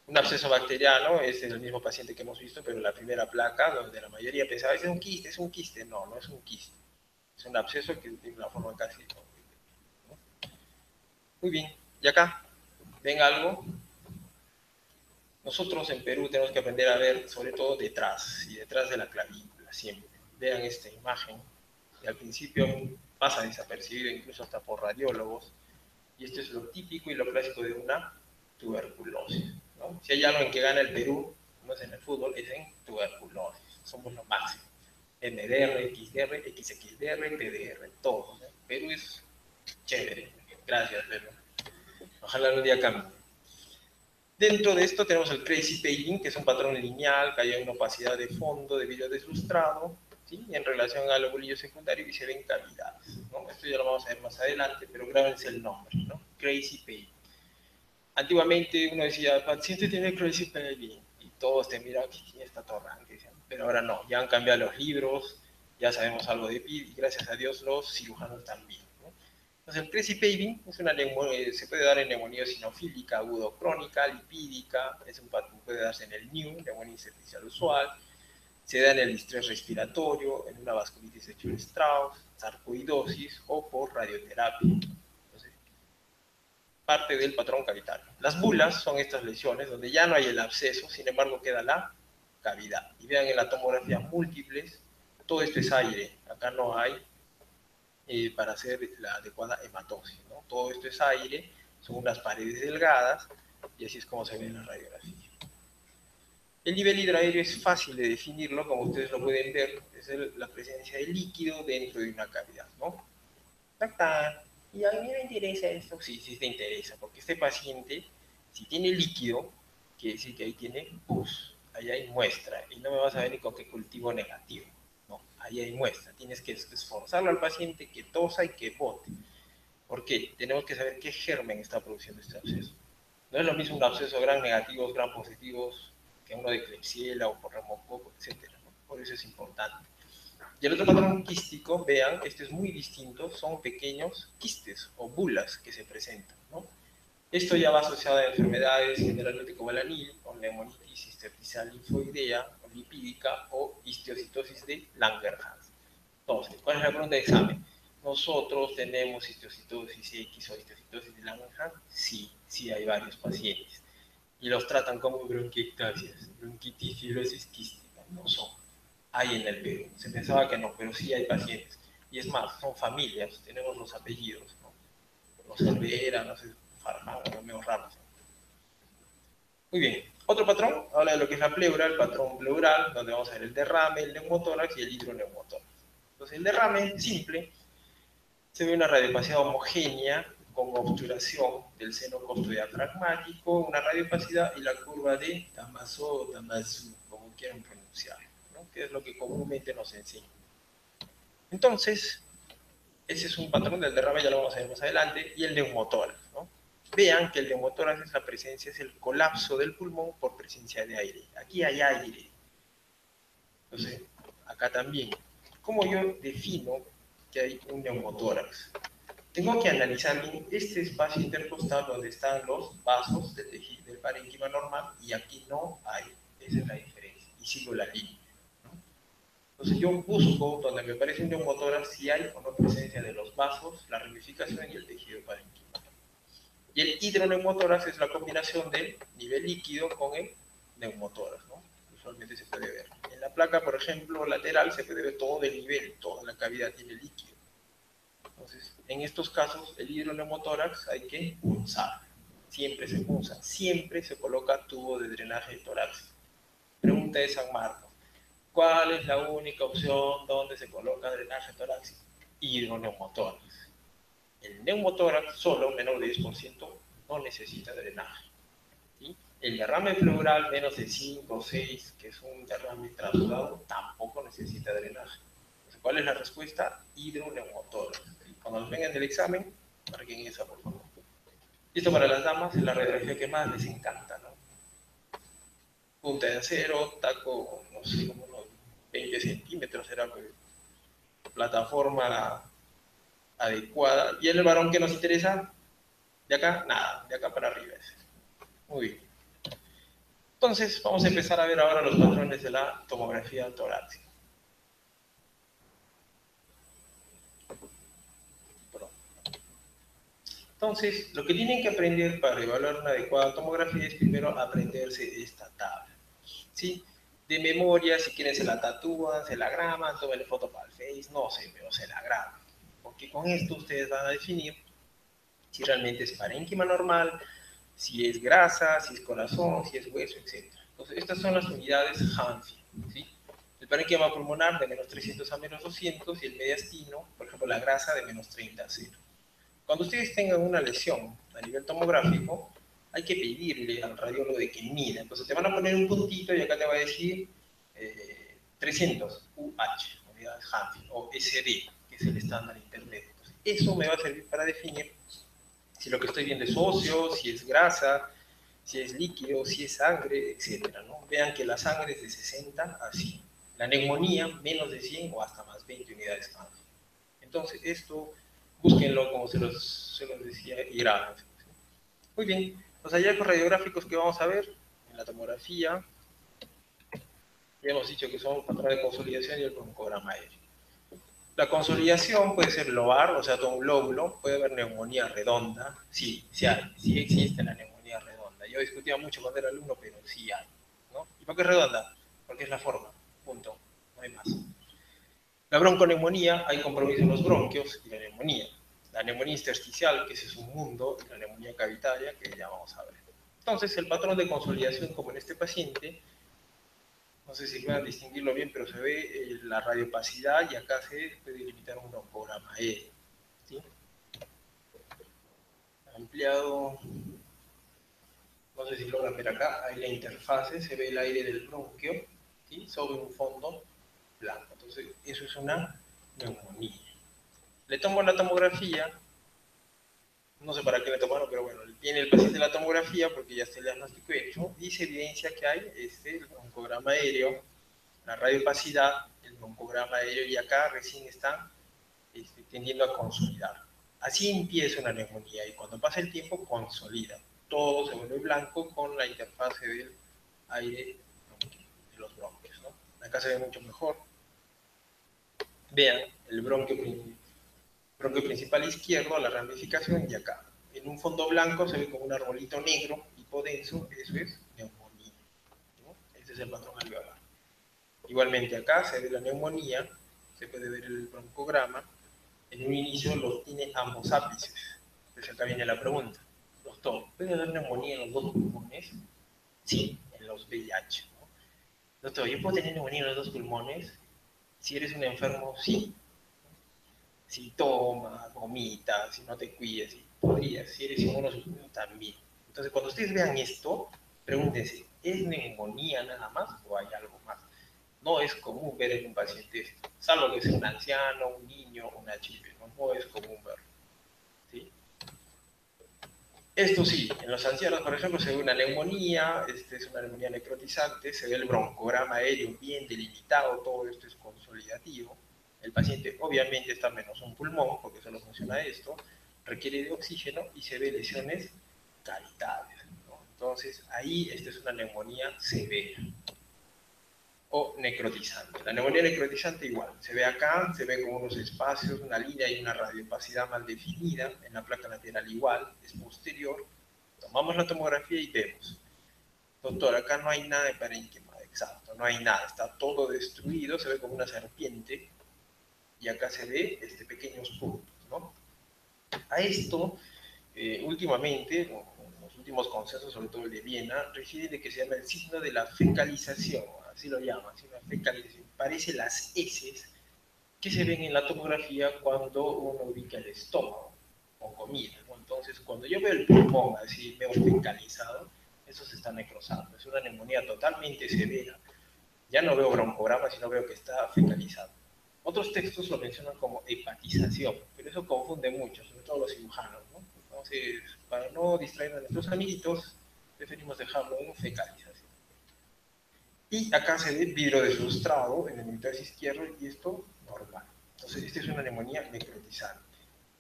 Un absceso bacteriano es el mismo paciente que hemos visto, pero la primera placa, donde la mayoría pensaba, es un quiste, es un quiste. No, no es un quiste. Es un absceso que tiene una forma casi... ¿no? Muy bien. ¿Y acá? ¿Ven algo? Nosotros en Perú tenemos que aprender a ver, sobre todo detrás, y detrás de la clavícula, siempre. Vean esta imagen, que al principio pasa desapercibido, incluso hasta por radiólogos, y esto es lo típico y lo clásico de una tuberculosis, ¿no? Si hay algo en que gana el Perú, no es en el fútbol, es en tuberculosis, somos lo máximo. MDR, XDR, XXDR, PDR, todo. ¿no? Perú es chévere, gracias Perú. Ojalá un día cambie. Dentro de esto tenemos el crazy paging, que es un patrón lineal, que hay una opacidad de fondo de vidrio deslustrado, ¿sí? En relación al lobulillo secundario y se ven cavidades, ¿no? Esto ya lo vamos a ver más adelante, pero grábense el nombre, ¿no? Crazy paging. Antiguamente uno decía, el paciente tiene crazy paging, y todos te miraban, ¿quién está torrante? Pero ahora no, ya han cambiado los libros, ya sabemos algo de PID y gracias a Dios los cirujanos también, ¿no? Entonces el Crazy Paving es una se puede dar en neumonía eosinofílica, agudo crónica, lipídica, puede darse en el NIU, neumonía intersticial usual, se da en el distrés respiratorio, en una vasculitis de Church-Strauss, sarcoidosis o por radioterapia. Entonces, parte del patrón cavitario. Las bulas son estas lesiones donde ya no hay el absceso, sin embargo queda la cavidad. Y vean en la tomografía múltiples, todo esto es aire, acá no hay para hacer la adecuada hematosis, ¿no? Todo esto es aire, son unas paredes delgadas y así es como se ve en la radiografía. El nivel hidroaéreo es fácil de definirlo, como ustedes lo pueden ver, es la presencia de líquido dentro de una cavidad, ¿no? ¡Tac! Y a mí me interesa esto. Sí, sí te interesa, porque este paciente, si tiene líquido, quiere decir que ahí tiene pus, ahí hay muestra, y no me vas a venir con qué cultivo negativo. No, ahí hay muestra. Tienes que esforzarlo al paciente que tosa y que bote. ¿Por qué? Tenemos que saber qué germen está produciendo este absceso. No es lo mismo un absceso gran negativos, gran positivos, que uno de Klebsiella o por remococo, etc. ¿no? Por eso es importante. Y el otro patrón quístico, vean, este es muy distinto, son pequeños quistes o bulas que se presentan, ¿no? Esto ya va asociado a enfermedades generalmente como el anil, o neumonitis intersticial linfoidea, o lipídica, o histiocytosis de Langerhans. Entonces, ¿cuál es la pregunta de examen? ¿Nosotros tenemos histiocytosis X o histiocytosis de Langerhans? Sí, sí hay varios pacientes. Y los tratan como bronquiectasias, bronquitis fibrosis quística. No son. Hay en el Perú. Se pensaba que no, pero sí hay pacientes. Y es más, son familias, tenemos los apellidos, ¿no? Los Cervera, no sé, Farfán, no medio raros. Muy bien. Otro patrón habla de lo que es la pleura, el patrón pleural, donde vamos a ver el derrame, el neumotórax y el hidroneumotórax. Entonces, el derrame simple se ve una radiopacidad homogénea con obturación del seno costodiafragmático, una radiopacidad y la curva de Tamazo o Tamazu, como quieran pronunciarlo, ¿no? Que es lo que comúnmente nos enseña. Entonces, ese es un patrón del derrame, ya lo vamos a ver más adelante, y el neumotórax, ¿no? Vean que el neumotórax es la presencia, es el colapso del pulmón por presencia de aire. Aquí hay aire. Entonces, acá también. ¿Cómo yo defino que hay un neumotórax? Tengo que analizar bien este espacio intercostal donde están los vasos del tejido del parénquima normal y aquí no hay. Esa es la diferencia. Y sigo la línea, ¿no? Entonces yo busco donde me parece un neumotórax si hay o no presencia de los vasos, la ramificación y el tejido parénquima. Y el hidroneumotórax es la combinación del nivel líquido con el neumotórax, ¿no? Usualmente se puede ver. En la placa, por ejemplo, lateral se puede ver todo el nivel, toda la cavidad tiene líquido. Entonces, en estos casos, el hidroneumotórax hay que punzar. Siempre se punza, siempre se coloca tubo de drenaje torácico. Pregunta de San Marcos. ¿Cuál es la única opción donde se coloca drenaje torácico? Hidroneumotórax. El neumotórax solo, menor de 10%, no necesita drenaje. ¿Sí? El derrame pleural, menos de 5 o 6, que es un derrame trasudado, tampoco necesita drenaje. Entonces, ¿cuál es la respuesta? Hidroneumotórax. Cuando nos vengan del examen, marquen esa, por favor. Esto para las damas es la radiografía que más les encanta, ¿no? Punta de acero, taco, no sé, como unos 20 centímetros, era plataforma adecuada. ¿Y el varón que nos interesa? De acá, nada, de acá para arriba. Muy bien. Entonces, vamos a empezar a ver ahora los patrones de la tomografía torácica. Entonces, lo que tienen que aprender para evaluar una adecuada tomografía es primero aprenderse esta tabla. ¿Sí? De memoria, si quieren se la tatúan, se la graban, tomen foto para el Face, no sé, pero se la graban. Porque con esto ustedes van a definir si realmente es parénquima normal, si es grasa, si es corazón, si es hueso, etc. Entonces, estas son las unidades Hanfi, ¿sí? El parénquima pulmonar de menos 300 a menos 200 y el mediastino, por ejemplo, la grasa de menos 30 a 0. Cuando ustedes tengan una lesión a nivel tomográfico, hay que pedirle al radiólogo de que mida. Entonces te van a poner un puntito y acá te va a decir 300 UH, unidades Hanfi, o SD, que es el estándar intermedio. Entonces, eso me va a servir para definir si lo que estoy viendo es óseo, si es grasa, si es líquido, si es sangre, etc. ¿no? Vean que la sangre es de 60 a 100, La neumonía, menos de 100 o hasta más 20 unidades cada vez. Entonces, esto, búsquenlo como se los decía y grábense. Muy bien, los hallazgos radiográficos que vamos a ver en la tomografía, ya hemos dicho que son patrones de consolidación y el broncograma aéreo. La consolidación puede ser lobar, o sea, todo un lóbulo, puede haber neumonía redonda, sí, sí hay, sí existe la neumonía redonda. Yo discutía mucho cuando era alumno, pero sí hay, ¿no? ¿Y por qué es redonda? Porque es la forma, punto, no hay más. La bronconeumonía, hay compromiso en los bronquios y la neumonía. La neumonía intersticial, que ese es un mundo, y la neumonía cavitaria, que ya vamos a ver. Entonces, el patrón de consolidación, como en este paciente, no sé si puedan distinguirlo bien, pero se ve la radiopacidad y acá se puede delimitar un broncograma aéreo. ¿Sí? Ampliado, no sé si logran ver acá, hay la interfase, se ve el aire del bronquio, ¿sí? Sobre un fondo blanco. Entonces, eso es una neumonía. Le tomo la tomografía, no sé para qué le tomaron, pero bueno, tiene el paciente la tomografía porque ya está el diagnóstico hecho y se evidencia que hay el broncograma aéreo, la radiopacidad, el broncograma aéreo y acá recién está tendiendo a consolidar. Así empieza una neumonía y cuando pasa el tiempo consolida. Todo se vuelve blanco con la interfase del aire de los bronquios, ¿no? Acá se ve mucho mejor. Vean el bronquio principal izquierdo, la ramificación y acá. En un fondo blanco se ve como un arbolito negro, hipodenso, eso es neumonía, ¿no? Ese es el patrón alveolar. Igualmente acá se ve la neumonía, se puede ver el broncograma. En un inicio los tiene ambos ápices. Entonces acá viene la pregunta. Doctor, ¿puede haber neumonía en los dos pulmones? Sí, en los VIH. ¿No? Doctor, ¿yo puedo tener neumonía en los dos pulmones? Si eres un enfermo, sí. Si tomas, vomitas, si no te cuidas, si podrías. Si eres inmunosuprimido, también. Entonces, cuando ustedes vean esto, pregúntense, ¿es neumonía nada más o hay algo más? No es común ver en un paciente esto, salvo que sea un anciano, un niño, una chica, no es común verlo. ¿Sí? Esto sí, en los ancianos, por ejemplo, se ve una neumonía, es una neumonía necrotizante, se ve el broncograma aéreo bien delimitado, todo esto es consolidativo. El paciente obviamente está menos un pulmón, porque solo funciona esto, requiere de oxígeno y se ve lesiones caritarias, ¿no? Entonces, ahí esta es una neumonía severa o necrotizante. La neumonía necrotizante igual, se ve acá, se ve con unos espacios, una línea y una radiopacidad mal definida, en la placa lateral igual, es posterior. Tomamos la tomografía y vemos, doctor, acá no hay nada de parénquima, exacto, no hay nada, está todo destruido, se ve como una serpiente, y acá se ve pequeños puntos, ¿no? A esto, últimamente, los últimos consensos, sobre todo el de Viena, refiere de que se llama el signo de la fecalización, así lo llaman, signo de fecalización. Parece las heces que se ven en la tomografía cuando uno ubica el estómago o comida, ¿no? Entonces, cuando yo veo el pulmón así, veo fecalizado, eso se está necrosando, es una neumonía totalmente severa. Ya no veo broncograma, sino veo que está fecalizado. Otros textos lo mencionan como hepatización, pero eso confunde mucho, sobre todo los cirujanos, ¿no? Entonces, para no distraer a nuestros amiguitos, preferimos dejarlo en fecalización. Y acá se ve vidrio de sustrado en el mitosis izquierdo y esto normal. Entonces, esta es una neumonía necrotizante.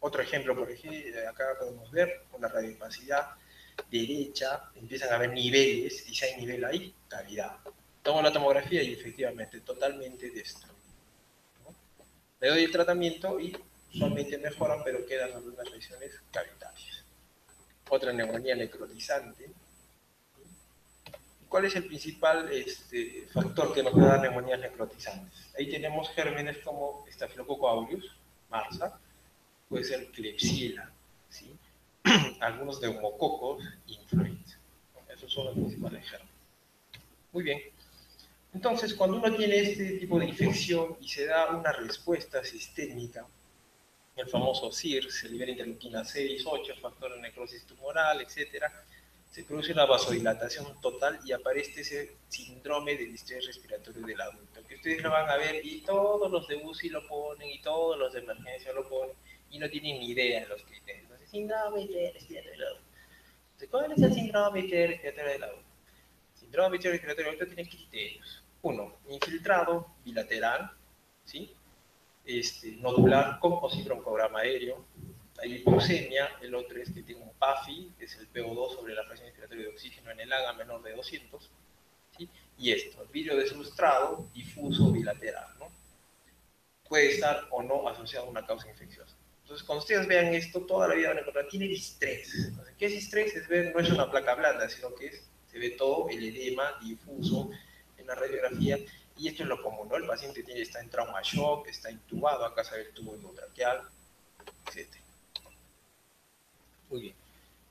Otro ejemplo, por ejemplo, acá podemos ver con la radiopacidad derecha, empiezan a haber niveles, y si hay nivel ahí, cavidad. Tomo la tomografía y efectivamente totalmente destruido, ¿no? Le doy el tratamiento y usualmente mejoran, pero quedan algunas lesiones cavitarias. Otra neumonía necrotizante. ¿Cuál es el principal factor que nos puede dar neumonías necrotizantes? Ahí tenemos gérmenes como Staphylococcus aureus, MARSA, puede ser Klebsiella, ¿sí? Algunos neumococos, influenza. Esos son los principales gérmenes. Muy bien. Entonces, cuando uno tiene este tipo de infección y se da una respuesta sistémica, el famoso SIR, se libera interleuquina 6, 8, factor de necrosis tumoral, etc., se produce una vasodilatación total y aparece ese síndrome del distrés respiratorio del adulto, que ustedes lo van a ver y todos los de UCI lo ponen y todos los de emergencia lo ponen y no tienen ni idea de los criterios. Entonces, síndrome respiratorio del adulto. Entonces, ¿cuál es el síndrome respiratorio del adulto? El síndrome respiratorio del adulto tiene criterios. Uno, infiltrado bilateral, ¿sí? Nodular con o sin broncograma aéreo. Hay hipoxemia, el otro es que tiene un PAFI, que es el PO2 sobre la presión inspiratoria de oxígeno en el AGA menor de 200, ¿sí? Y esto, el vidrio deslustrado, difuso, bilateral, ¿no? Puede estar o no asociado a una causa infecciosa. Entonces, cuando ustedes vean esto, toda la vida van a encontrar, tiene distrés. Entonces, ¿qué es distrés? Es ver, no es una placa blanda, sino que se ve todo el edema difuso en la radiografía, y esto es lo común, ¿no? El paciente está en trauma shock, está intubado, acá se ve el tubo endotraqueal, etc. Muy bien.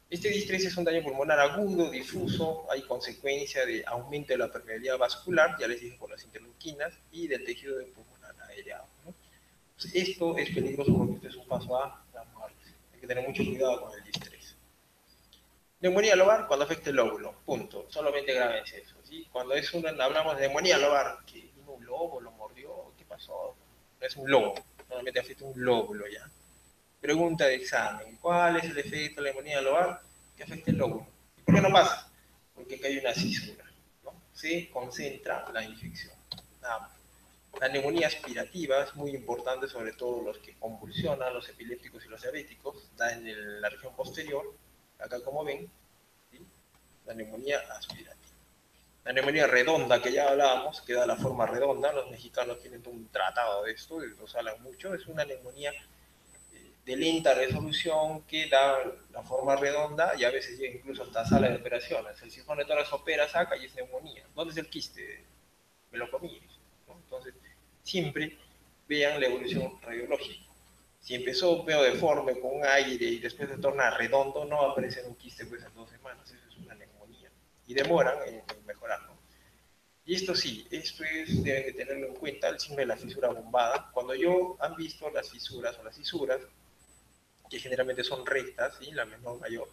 Este distrés es un daño pulmonar agudo, difuso, hay consecuencia de aumento de la permeabilidad vascular, ya les dije por las interleuquinas, y del tejido de pulmonar aereado, ¿no? Pues esto es peligroso porque esto es un paso a la muerte. Hay que tener mucho cuidado con el distrés. Neumonía lobar cuando afecta el lóbulo, punto. Solamente grábense eso, ¿sí? Cuando hablamos de neumonía lobar, que vino un lobo, lo mordió, ¿qué pasó? No es un lobo, solamente afecta un lóbulo ya. Pregunta de examen, ¿cuál es el efecto de la neumonía lobar? Que afecta el lóbulo. ¿Y por qué no pasa? Porque acá hay una cisura, ¿no? Se concentra la infección. Nada más. La neumonía aspirativa es muy importante, sobre todo los que convulsionan, los epilépticos y los diabéticos, da en la región posterior, acá como ven, ¿sí? La neumonía aspirativa. La neumonía redonda, que ya hablábamos, que da la forma redonda, los mexicanos tienen un tratado de esto, los hablan mucho, es una neumonía de lenta resolución que da la forma redonda y a veces llega incluso hasta sala de operaciones. El cirujano de toras opera, saca y es neumonía. ¿Dónde es el quiste? Me lo comí, ¿no? Entonces, siempre vean la evolución radiológica. Si empezó medio deforme con un aire y después se torna redondo, no va a aparecer un quiste pues en 2 semanas, eso es una neumonía. Y demoran en mejorar, ¿no? Y esto sí, deben de tenerlo en cuenta, el signo de la fisura bombada. Cuando han visto las fisuras o las fisuras, que generalmente son rectas, ¿sí? La menor mayor,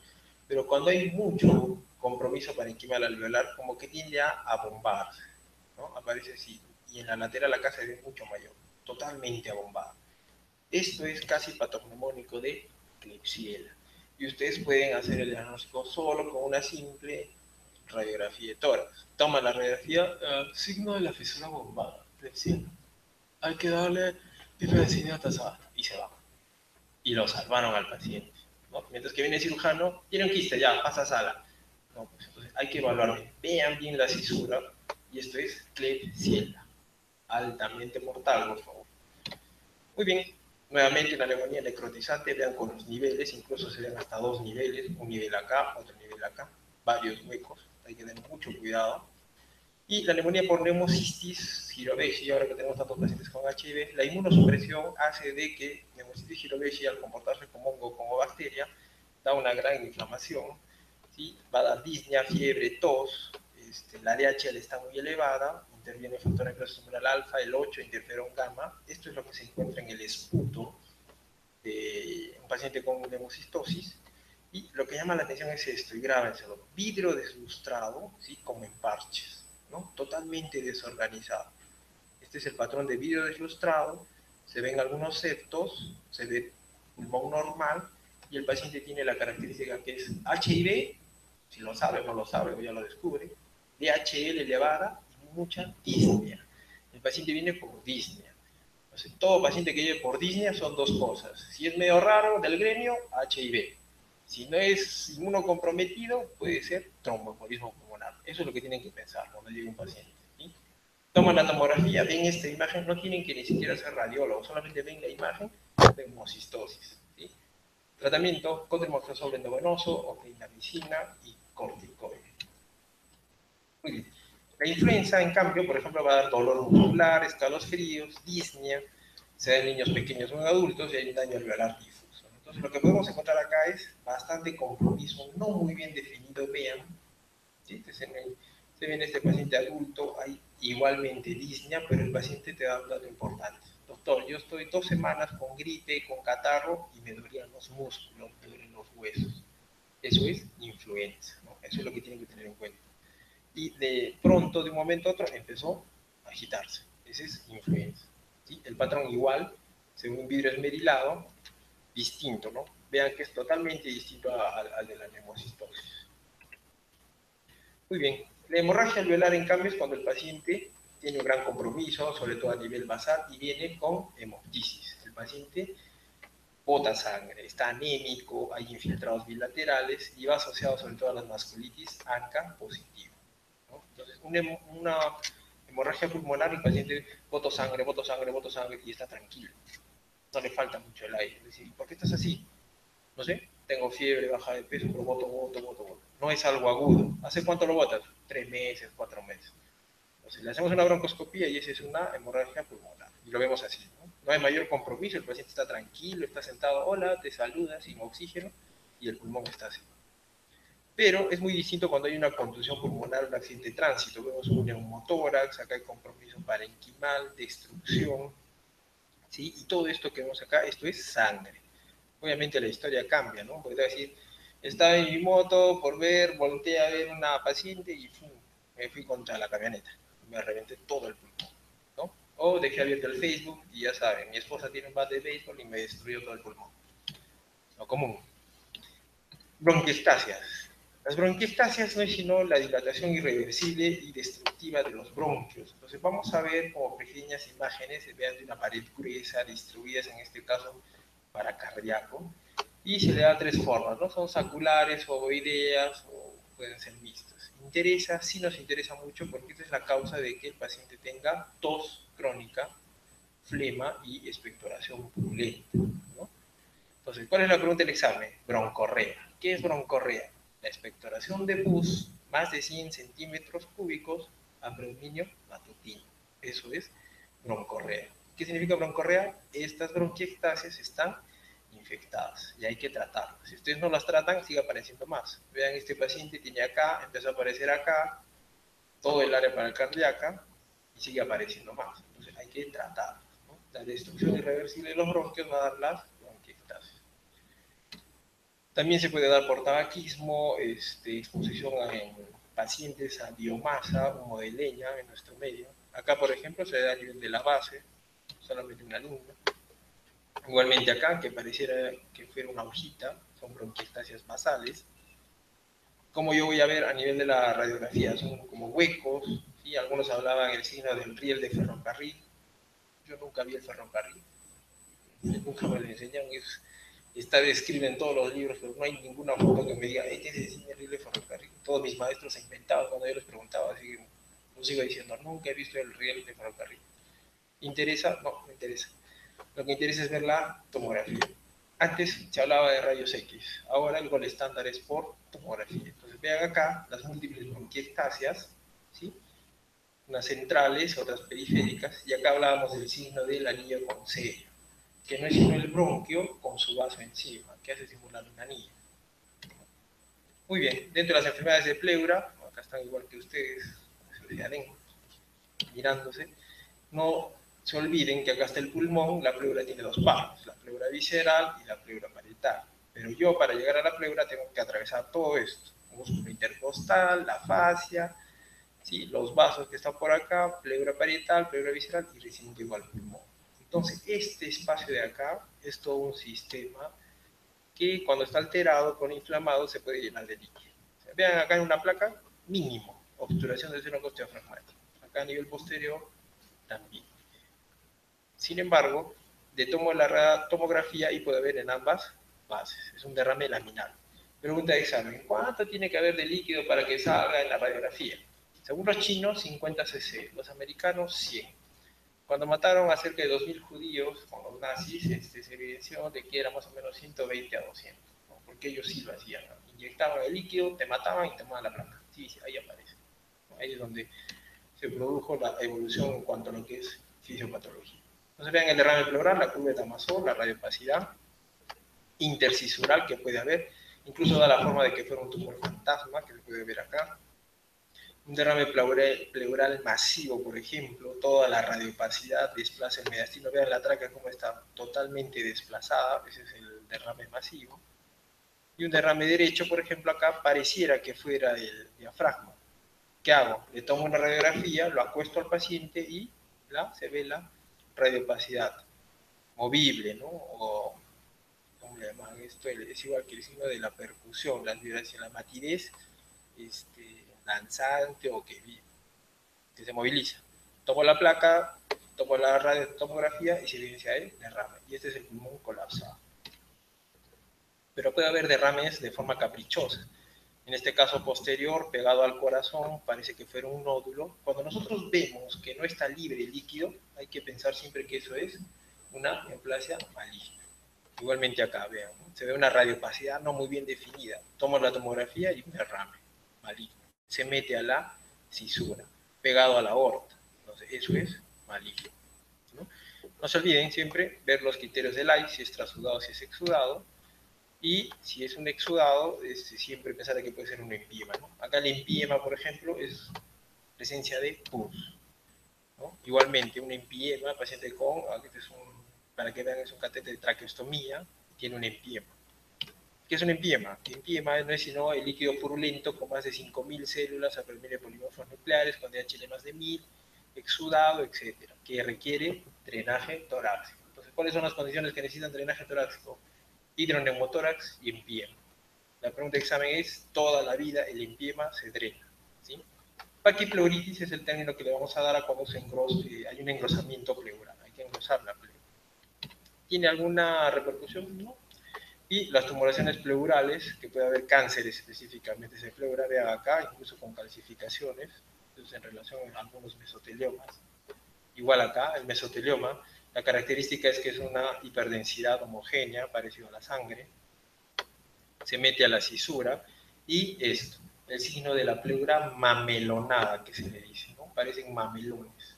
pero cuando hay mucho compromiso parenquimal alveolar, como que tiende a bombarse, ¿no? Aparece así, y en la lateral acá se ve mucho mayor, totalmente abombada. Esto es casi patognomónico de Klebsiella. Y ustedes pueden hacer el diagnóstico solo con una simple radiografía de tórax. Toma la radiografía, signo de la fisura bombada, Klebsiella. Hay que darle pifedicina tasada y se va. Y lo salvaron al paciente, ¿no? Mientras que viene el cirujano, tiene un quiste, ya, pasa a sala. No, pues entonces hay que evaluar bien. Vean bien la cisura, y esto es Klebsiella, altamente mortal, por favor. Muy bien, nuevamente una neumonía necrotizante, vean con los niveles, incluso se ven hasta 2 niveles, un nivel acá, otro nivel acá, varios huecos, hay que tener mucho cuidado. Y la neumonía por neumocistis girovesi, ahora que tenemos tantos pacientes con HIV, la inmunosupresión hace de que neumocistis girovesi, al comportarse como hongo, como bacteria, da una gran inflamación, ¿sí? Va a dar disnea, fiebre, tos, la DHL está muy elevada, interviene el factor necrosis tumoral alfa, el 8, interferón gamma. Esto es lo que se encuentra en el esputo de un paciente con neumocistosis. Y lo que llama la atención es esto, y grábenselo, vidrio deslustrado, ¿sí? Como en parches, ¿no? Totalmente desorganizado. Este es el patrón de vidrio deslustrado, se ven algunos septos, se ve pulmón normal, y el paciente tiene la característica que es HIV, si lo sabe o no lo sabe, o ya lo descubre, DHL elevada y mucha disnea. El paciente viene por disnea. Entonces, todo paciente que lleve por disnea son dos cosas. Si es medio raro del gremio, HIV. Si no es inmunocomprometido, puede ser tromboembolismo pulmonar. Eso es lo que tienen que pensar cuando llegue un paciente, ¿sí? Toman la tomografía, ven esta imagen, no tienen que ni siquiera ser radiólogos, solamente ven la imagen de hemocistosis, ¿sí? Tratamiento con trimoxazol endovenoso, ofeinamicina y corticoide. Muy bien. La influenza, en cambio, por ejemplo, va a dar dolor muscular, escalofríos, disnea, se da en niños pequeños o en adultos y hay un daño alveolar difuso. Entonces, lo que podemos encontrar acá es bastante compromiso, no muy bien definido, vean, ¿sí? Entonces, se ve en este paciente adulto, hay igualmente disnea, pero el paciente te da un dato importante. Doctor, yo estoy 2 semanas con gripe, con catarro y me dolían los músculos, me duelen los huesos. Eso es influenza, ¿no? Eso es lo que tienen que tener en cuenta. Y de pronto, de un momento a otro, empezó a agitarse. Ese es influenza, ¿sí? El patrón igual, según un vidrio esmerilado, distinto, ¿no? Vean que es totalmente distinto al de la neumocistosis. Muy bien, la hemorragia alveolar, en cambio, es cuando el paciente tiene un gran compromiso, sobre todo a nivel basal, y viene con hemoptisis. El paciente bota sangre, está anémico, hay infiltrados bilaterales y va asociado sobre todo a la vasculitis ANCA positiva, ¿no? Entonces, una hemorragia pulmonar, el paciente bota sangre, bota sangre, bota sangre y está tranquilo. No le falta mucho el aire. Es decir, ¿por qué estás así? No sé, tengo fiebre, baja de peso, pero voto. No es algo agudo. ¿Hace cuánto lo botas? 3 meses, 4 meses. Entonces, le hacemos una broncoscopía y esa es una hemorragia pulmonar. Y lo vemos así, ¿no? No hay mayor compromiso, el paciente está tranquilo, está sentado, hola, te saluda, sin oxígeno, y el pulmón está así. Pero es muy distinto cuando hay una contusión pulmonar, un accidente de tránsito. Vemos un neumotórax, acá hay compromiso parenquimal, destrucción, ¿sí? Y todo esto que vemos acá, esto es sangre. Obviamente la historia cambia, ¿no? Porque decir, estaba en mi moto por ver, volteé a ver una paciente y ¡fum! Me fui contra la camioneta. Me reventé todo el pulmón, ¿no? O dejé abierto el Facebook y ya saben, mi esposa tiene un bat de béisbol y me destruyó todo el pulmón. Lo común. Bronquiectasias. Las bronquiectasias no es sino la dilatación irreversible y destructiva de los bronquios. Entonces vamos a ver como pequeñas imágenes, vean de una pared gruesa, distribuidas en este caso para cardíaco, y se le da tres formas, ¿no? Son saculares, ovoideas o pueden ser mixtas. Interesa, sí nos interesa mucho porque esta es la causa de que el paciente tenga tos crónica, flema y expectoración purulenta, ¿no? Entonces, ¿cuál es la pregunta del examen? Broncorrea. ¿Qué es broncorrea? La expectoración de pus más de 100 centímetros cúbicos a predominio matutino. Eso es broncorrea. ¿Qué significa broncorrea? Estas bronquiectasias están infectadas y hay que tratarlas. Si ustedes no las tratan, sigue apareciendo más. Vean, este paciente tiene acá, empezó a aparecer acá, todo el área paracardíaca y sigue apareciendo más. Entonces hay que tratarlas, ¿no? La destrucción irreversible de los bronquios va a dar las bronquiectasias. También se puede dar por tabaquismo, exposición en pacientes a biomasa, humo de leña en nuestro medio. Acá, por ejemplo, se da a nivel de la base, solamente una línea. Igualmente acá, que pareciera que fuera una hojita, son bronquiectasias basales. Como yo voy a ver a nivel de la radiografía, son como huecos, ¿sí? Algunos hablaban el signo del riel de ferrocarril. Yo nunca vi el ferrocarril, nunca me lo enseñaron, está descrito en todos los libros, pero no hay ninguna foto que me diga, este es el riel de ferrocarril. Todos mis maestros se inventaban cuando yo les preguntaba, así que lo sigo diciendo, nunca he visto el riel de ferrocarril. ¿Interesa? No, me interesa. Lo que interesa es ver la tomografía. Antes se hablaba de rayos X, ahora el gol estándar es por tomografía. Entonces vean acá las múltiples bronquiectasias, ¿sí? Unas centrales, otras periféricas, y acá hablábamos del signo del anillo con sello, que no es sino el bronquio con su vaso encima, que hace simular un anillo. Muy bien, dentro de las enfermedades de pleura, acá están igual que ustedes, mirándose, no se olviden que acá está el pulmón, la pleura tiene dos partes, la pleura visceral y la pleura parietal. Pero yo para llegar a la pleura tengo que atravesar todo esto, músculo intercostal, la fascia, ¿sí? Los vasos que están por acá, pleura parietal, pleura visceral y recién llego al pulmón. Entonces, este espacio de acá es todo un sistema que cuando está alterado, con inflamado, se puede llenar de líquido. O sea, vean acá en una placa, mínimo, obturación del seno costeo-diafragmático. Acá a nivel posterior, también. Sin embargo, le tomo la tomografía y puede haber en ambas bases. Es un derrame laminar. Pregunta de examen, ¿cuánto tiene que haber de líquido para que salga en la radiografía? Según los chinos, 50 cc, los americanos 100. Cuando mataron a cerca de 2.000 judíos con los nazis, se evidenció de que era más o menos 120 a 200, ¿no? Porque ellos sí lo hacían, ¿no? Inyectaban el líquido, te mataban y tomaban la placa. Sí, sí, ahí aparece. Ahí es donde se produjo la evolución en cuanto a lo que es fisiopatología. Entonces vean el derrame pleural, la curva de Damasor, la radiopacidad intercisural que puede haber, incluso da la forma de que fuera un tumor fantasma, que se puede ver acá. Un derrame pleural masivo, por ejemplo, toda la radiopacidad desplaza el mediastino. Vean la tráquea cómo está totalmente desplazada, ese es el derrame masivo. Y un derrame derecho, por ejemplo, acá pareciera que fuera el diafragma. ¿Qué hago? Le tomo una radiografía, lo acuesto al paciente y se ve la radiopacidad movible, ¿no? O, ¿cómo le llaman esto? Es igual que el signo de la percusión, la matidez danzante o que se moviliza. Tomo la placa, tomo la radiotomografía y se evidencia el derrame. Y este es el pulmón colapsado. Pero puede haber derrames de forma caprichosa. En este caso posterior, pegado al corazón, parece que fuera un nódulo. Cuando nosotros vemos que no está libre el líquido, hay que pensar siempre que eso es una neoplasia maligna. Igualmente acá, vean, ¿no? Se ve una radiopacidad no muy bien definida. Tomo la tomografía y un derrame maligno. Se mete a la cisura, pegado a la aorta. Entonces, eso es maligno, ¿no? No se olviden siempre ver los criterios del AI, si es trasudado, si es exudado. Y si es un exudado, siempre pensar que puede ser un empiema, ¿no? Acá el empiema, por ejemplo, es presencia de pus, ¿no? Igualmente, un empiema, paciente con, este es para que vean, es un catéter de traqueostomía, tiene un empiema. ¿Qué es un empiema? Empiema no es sino el líquido purulento con más de 5.000 células, apremiante de polimorfos nucleares, con DHL más de 1.000, exudado, etcétera, que requiere drenaje torácico. Entonces, ¿cuáles son las condiciones que necesitan drenaje torácico? Hidroneumotórax y empiema. La pregunta de examen es, toda la vida el empiema se drena, ¿sí? Paquipleuritis es el término que le vamos a dar a cuando hay un engrosamiento pleural, hay que engrosar la pleura. ¿Tiene alguna repercusión? No. Y las tumoraciones pleurales, que puede haber cánceres específicamente de pleura, vean acá, incluso con calcificaciones, entonces en relación a algunos mesoteliomas. Igual acá, el mesotelioma, la característica es que es una hiperdensidad homogénea, parecido a la sangre, se mete a la cisura, y esto, el signo de la pleura mamelonada, que se le dice, ¿no? Parecen mamelones.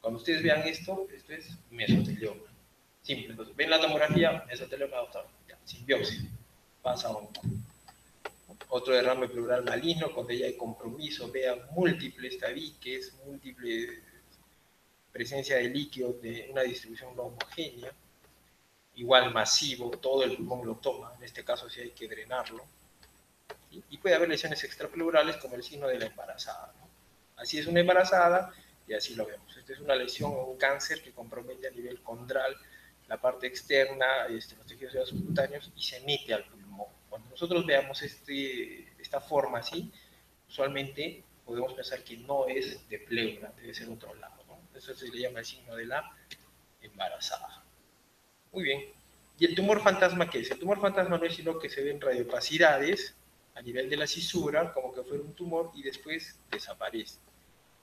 Cuando ustedes vean esto es mesotelioma. Simple, entonces, ven la tomografía, mesotelioma adoptado, sin biopsia, pasa a onco. Otro derrame pleural maligno, cuando ya hay compromiso, vean múltiples tabiques, múltiple presencia de líquido de una distribución no homogénea, igual masivo, todo el pulmón lo toma, en este caso sí hay que drenarlo. ¿Sí? Y puede haber lesiones extrapleurales como el signo de la embarazada, ¿no? Así es una embarazada y así lo vemos. Esta es una lesión o un cáncer que compromete a nivel condral la parte externa, los tejidos subcutáneos, y se mete al pulmón. Cuando nosotros veamos esta forma así, usualmente podemos pensar que no es de pleura, debe ser otro lado, ¿no? Eso se le llama el signo de la embarazada. Muy bien. ¿Y el tumor fantasma qué es? El tumor fantasma no es sino que se ven radiopacidades a nivel de la cisura, como que fuera un tumor, y después desaparece.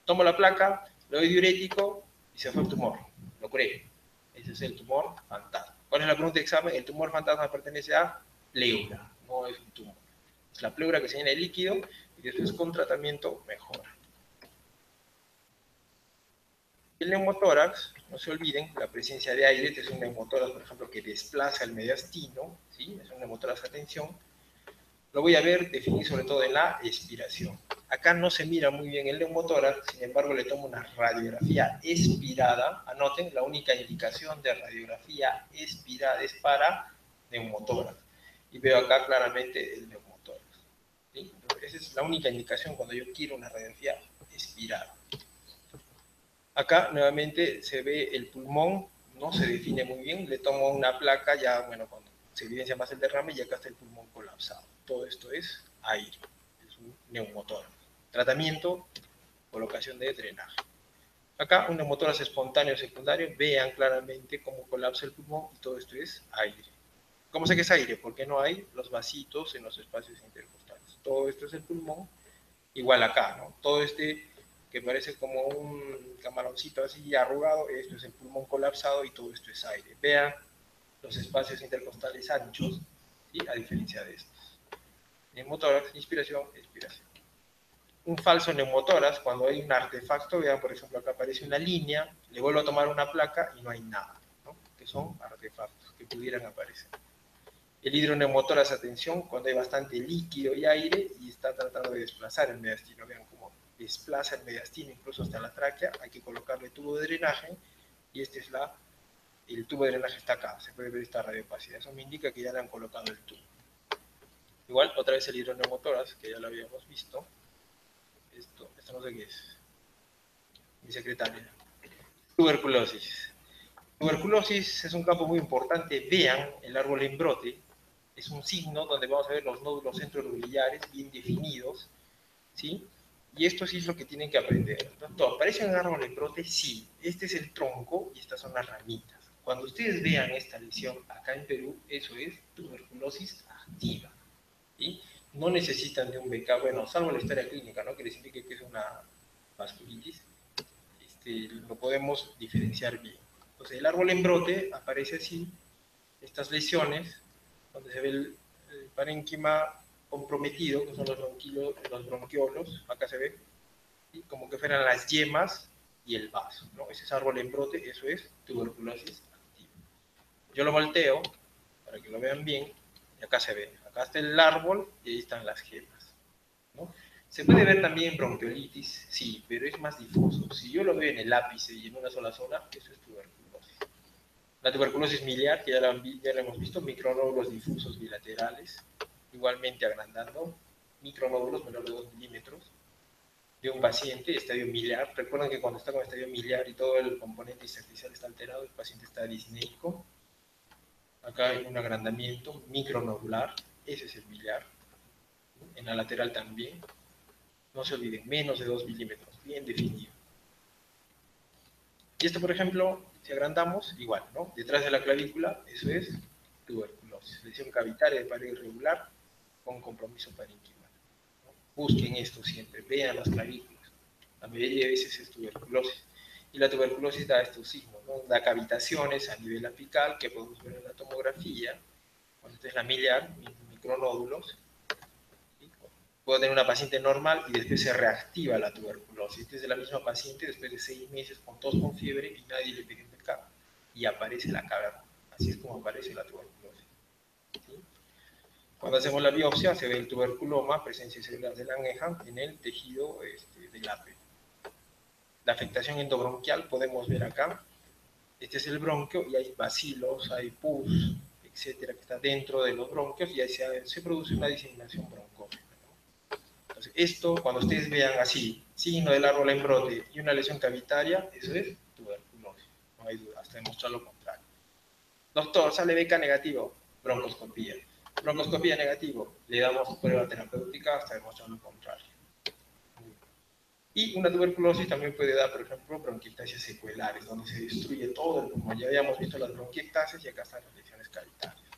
Tomo la placa, le doy diurético y se fue el tumor. Lo curé. Ese es el tumor fantasma. ¿Cuál es la pregunta de examen? El tumor fantasma pertenece a pleura, no es un tumor. Es la pleura que se llena de líquido y después con tratamiento mejora. El neumotórax, no se olviden, la presencia de aire, este es un neumotórax, por ejemplo, que desplaza el mediastino, ¿sí? Es un neumotórax a tensión. Lo voy a ver definir sobre todo en la expiración. Acá no se mira muy bien el neumotórax, sin embargo le tomo una radiografía expirada. Anoten, la única indicación de radiografía expirada es para neumotórax. Y veo acá claramente el neumotórax, ¿sí? Esa es la única indicación cuando yo quiero una radiografía expirada. Acá nuevamente se ve el pulmón, no se define muy bien, le tomo una placa, ya, bueno, cuando se evidencia más el derrame, y acá está el pulmón colapsado. Todo esto es aire, es un neumotórax. Tratamiento, colocación de drenaje. Acá un neumotórax espontáneo secundario, vean claramente cómo colapsa el pulmón, y todo esto es aire. ¿Cómo sé que es aire? Porque no hay los vasitos en los espacios intercostales. Todo esto es el pulmón, igual acá, ¿no? Todo este que parece como un camaroncito así arrugado, esto es el pulmón colapsado y todo esto es aire. Vean los espacios intercostales anchos, ¿sí? A diferencia de estos. Neumotórax, inspiración, expiración. Un falso neumotórax, cuando hay un artefacto, vean, por ejemplo, acá aparece una línea, le vuelvo a tomar una placa y no hay nada, ¿no? Que son artefactos que pudieran aparecer. El hidroneumotórax, atención, cuando hay bastante líquido y aire y está tratando de desplazar el mediastino, vean cómo desplaza el mediastino incluso hasta la tráquea, hay que colocarle tubo de drenaje, y este es el tubo de drenaje está acá, se puede ver esta radiopacidad, eso me indica que ya le han colocado el tubo. Igual, otra vez el hidroneumotórax, que ya lo habíamos visto, esto no sé qué es, mi secretaria. Tuberculosis. Tuberculosis es un campo muy importante, vean el árbol en brote, es un signo donde vamos a ver los nódulos centronucleares bien definidos, ¿sí? Y esto sí es lo que tienen que aprender. Doctor, ¿parece un árbol en brote? Sí, este es el tronco y estas son las ramitas. Cuando ustedes vean esta lesión acá en Perú, eso es tuberculosis activa. ¿Sí? No necesitan de un BK, bueno, salvo la historia clínica, ¿no? Que les indique que es una vasculitis, lo podemos diferenciar bien. Entonces, el árbol en brote aparece así, estas lesiones, donde se ve el parénquima comprometido, que son los bronquiolos, acá se ve, ¿sí? Como que fueran las yemas y el vaso, ¿no? Ese es árbol en brote, eso es tuberculosis activa. Yo lo volteo para que lo vean bien, y acá se ve, acá está el árbol y ahí están las yemas, ¿no? Se puede ver también bronquiolitis, sí, pero es más difuso. Si yo lo veo en el ápice y en una sola zona, eso es tuberculosis. La tuberculosis miliar, que ya la hemos visto, micronódulos difusos bilaterales, igualmente agrandando, micronódulos menor de 2 milímetros, de un paciente, estadio miliar. Recuerden que cuando está con estadio miliar y todo el componente intersticial está alterado, el paciente está disneico. Acá hay un agrandamiento micronodular, ese es el miliar. En la lateral también. No se olviden, menos de 2 milímetros, bien definido. Y esto, por ejemplo, si agrandamos, igual, ¿no? Detrás de la clavícula, eso es tuberculosis, lesión cavitaria de pared irregular con compromiso parenquimal, ¿no? Busquen esto siempre, vean las clavículas. La mayoría de veces es tuberculosis. Y la tuberculosis da estos signos, ¿no? Da cavitaciones a nivel apical, que podemos ver en la tomografía. Cuando esta es la miliar, micronódulos. Puedo tener una paciente normal y después se reactiva la tuberculosis. Esta es de la misma paciente después de 6 meses con tos, con fiebre y nadie le pide un BK y aparece la caverna. Así es como aparece la tuberculosis. ¿Sí? Cuando hacemos la biopsia se ve el tuberculoma, presencia de células de Langerhans en el tejido del APE. La afectación endobronquial podemos ver acá. Este es el bronquio y hay bacilos, hay pus, etcétera, que está dentro de los bronquios y ahí se produce una diseminación broncógena. Entonces, esto, cuando ustedes vean así, signo del árbol en brote y una lesión cavitaria, eso es tuberculosis. No hay duda, hasta demostrar lo contrario. Doctor, sale beca negativo, broncoscopía. Broncoscopía negativo, le damos prueba terapéutica hasta demostrar lo contrario. Y una tuberculosis también puede dar, por ejemplo, bronquiectasias secuelares, donde se destruye todo el pulmón. Ya habíamos visto las bronquiectasias y acá están las lesiones cavitarias.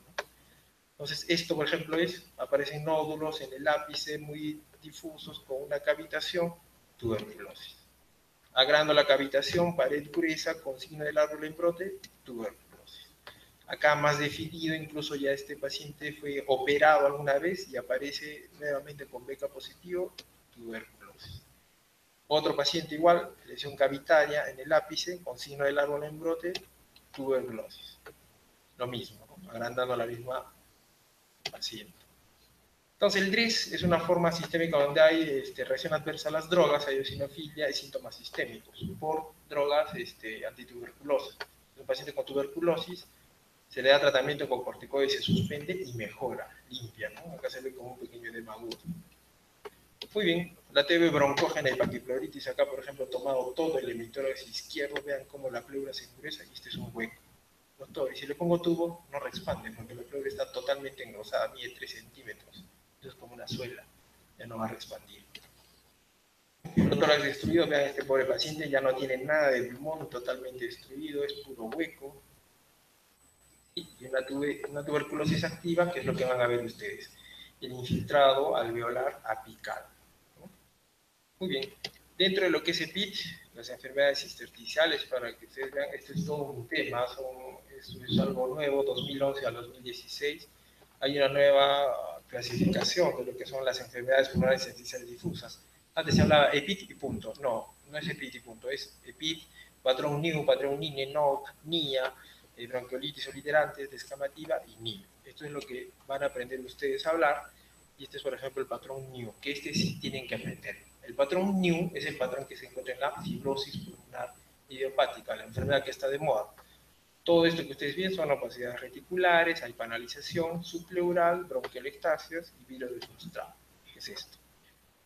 Entonces, esto, por ejemplo, aparecen nódulos en el ápice muy difusos con una cavitación, tuberculosis. Agrando la cavitación, pared gruesa con signo del árbol en brote, tuberculosis. Acá más definido, incluso ya este paciente fue operado alguna vez y aparece nuevamente con beca positivo, tuberculosis. Otro paciente igual, lesión cavitaria en el ápice con signo del árbol en brote, tuberculosis. Lo mismo, ¿no? Agrandando la misma paciente. Entonces, el DRIS es una forma sistémica donde hay reacción adversa a las drogas, hay eosinofilia y síntomas sistémicos por drogas antituberculosas. Un paciente con tuberculosis se le da tratamiento con corticoides, se suspende y mejora, limpia, ¿no? Acá se ve como un pequeño edema agudo. Muy bien, la TB broncógena y paquipleuritis, acá por ejemplo tomado todo el hemitórax izquierdo, vean cómo la pleura se endurece y este es un hueco. Doctor, y si le pongo tubo, no expande porque la pleura está totalmente engrosada, mide 3 centímetros. Eso es como una suela, ya no va a expandir. El tórax destruido, vean este pobre paciente, ya no tiene nada de pulmón, totalmente destruido, es puro hueco. Y una tuberculosis activa, que es lo que van a ver ustedes. El infiltrado alveolar apical. ¿No? Muy bien. Dentro de lo que es EPIT, las enfermedades intersticiales, para que ustedes vean, esto es todo un tema, es algo nuevo, 2011 al 2016. Hay una nueva clasificación de lo que son las enfermedades pulmonares intersticiales difusas. Antes se hablaba EPIT y punto. No, no es EPIT y punto, es EPIT, patrón NIU, patrón NINE, NOC, NIA, bronquiolitis obliterante, descamativa y NIU. Esto es lo que van a aprender ustedes a hablar. Y este es, por ejemplo, el patrón NIU, que este sí tienen que aprender. El patrón NIU es el patrón que se encuentra en la fibrosis pulmonar idiopática, la enfermedad que está de moda. Todo esto que ustedes ven son opacidades reticulares, hay panalización subpleural, bronquiolectasias y virus de substrato. ¿Qué es esto?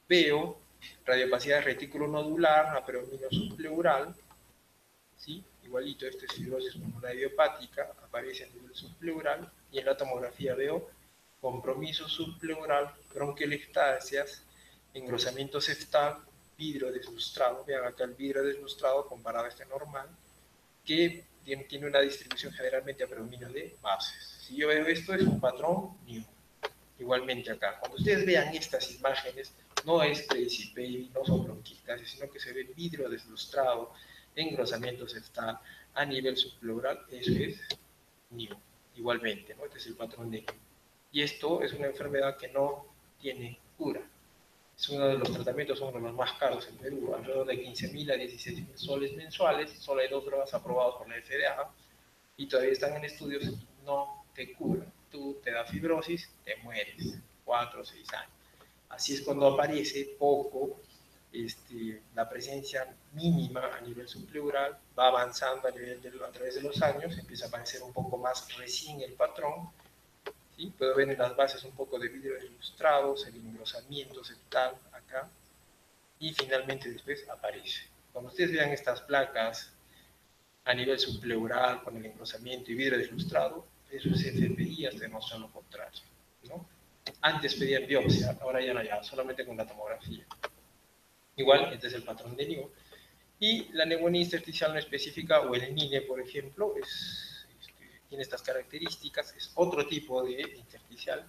Veo radiopacidad reticulonodular, aperonino subpleural, ¿sí? Igualito, esto es fibrosis pulmonar idiopática, aparece a nivel subpleural, y en la tomografía veo compromiso subpleural, bronquiolectasias, engrosamiento septal, vidrio deslustrado. Vean acá el vidrio deslustrado comparado a este normal, que tiene una distribución generalmente a predominio de bases. Si yo veo esto, es un patrón new. Igualmente acá, cuando ustedes vean estas imágenes, no es crazy baby, no son bronquitas, sino que se ve vidrio deslustrado, engrosamiento septal a nivel subpleural, eso es new. Igualmente, ¿no? Este es el patrón de new. Y esto es una enfermedad que no tiene cura. Es uno de los tratamientos, son uno de los más caros en Perú, alrededor de 15.000 a 16.000 soles mensuales. Solo hay 2 drogas aprobadas por la FDA y todavía están en estudios y no te curan. Tú te da fibrosis, te mueres, 4 o 6 años. Así es cuando aparece poco, la presencia mínima a nivel subpleural, va avanzando a través de los años, empieza a aparecer un poco más recién el patrón. ¿Sí? Puedo ver en las bases un poco de vidrio ilustrados, el engrosamiento septal acá, y finalmente después aparece. Cuando ustedes vean estas placas a nivel subpleural con el engrosamiento y vidrio ilustrado, eso es FPI hasta demostrar lo contrario, ¿no? Antes pedían biopsia, ahora ya no, ya solamente con la tomografía. Igual, este es el patrón de NIO. Y la neumonía intersticial no específica, o el NINE, por ejemplo, tiene estas características, es otro tipo de intersticial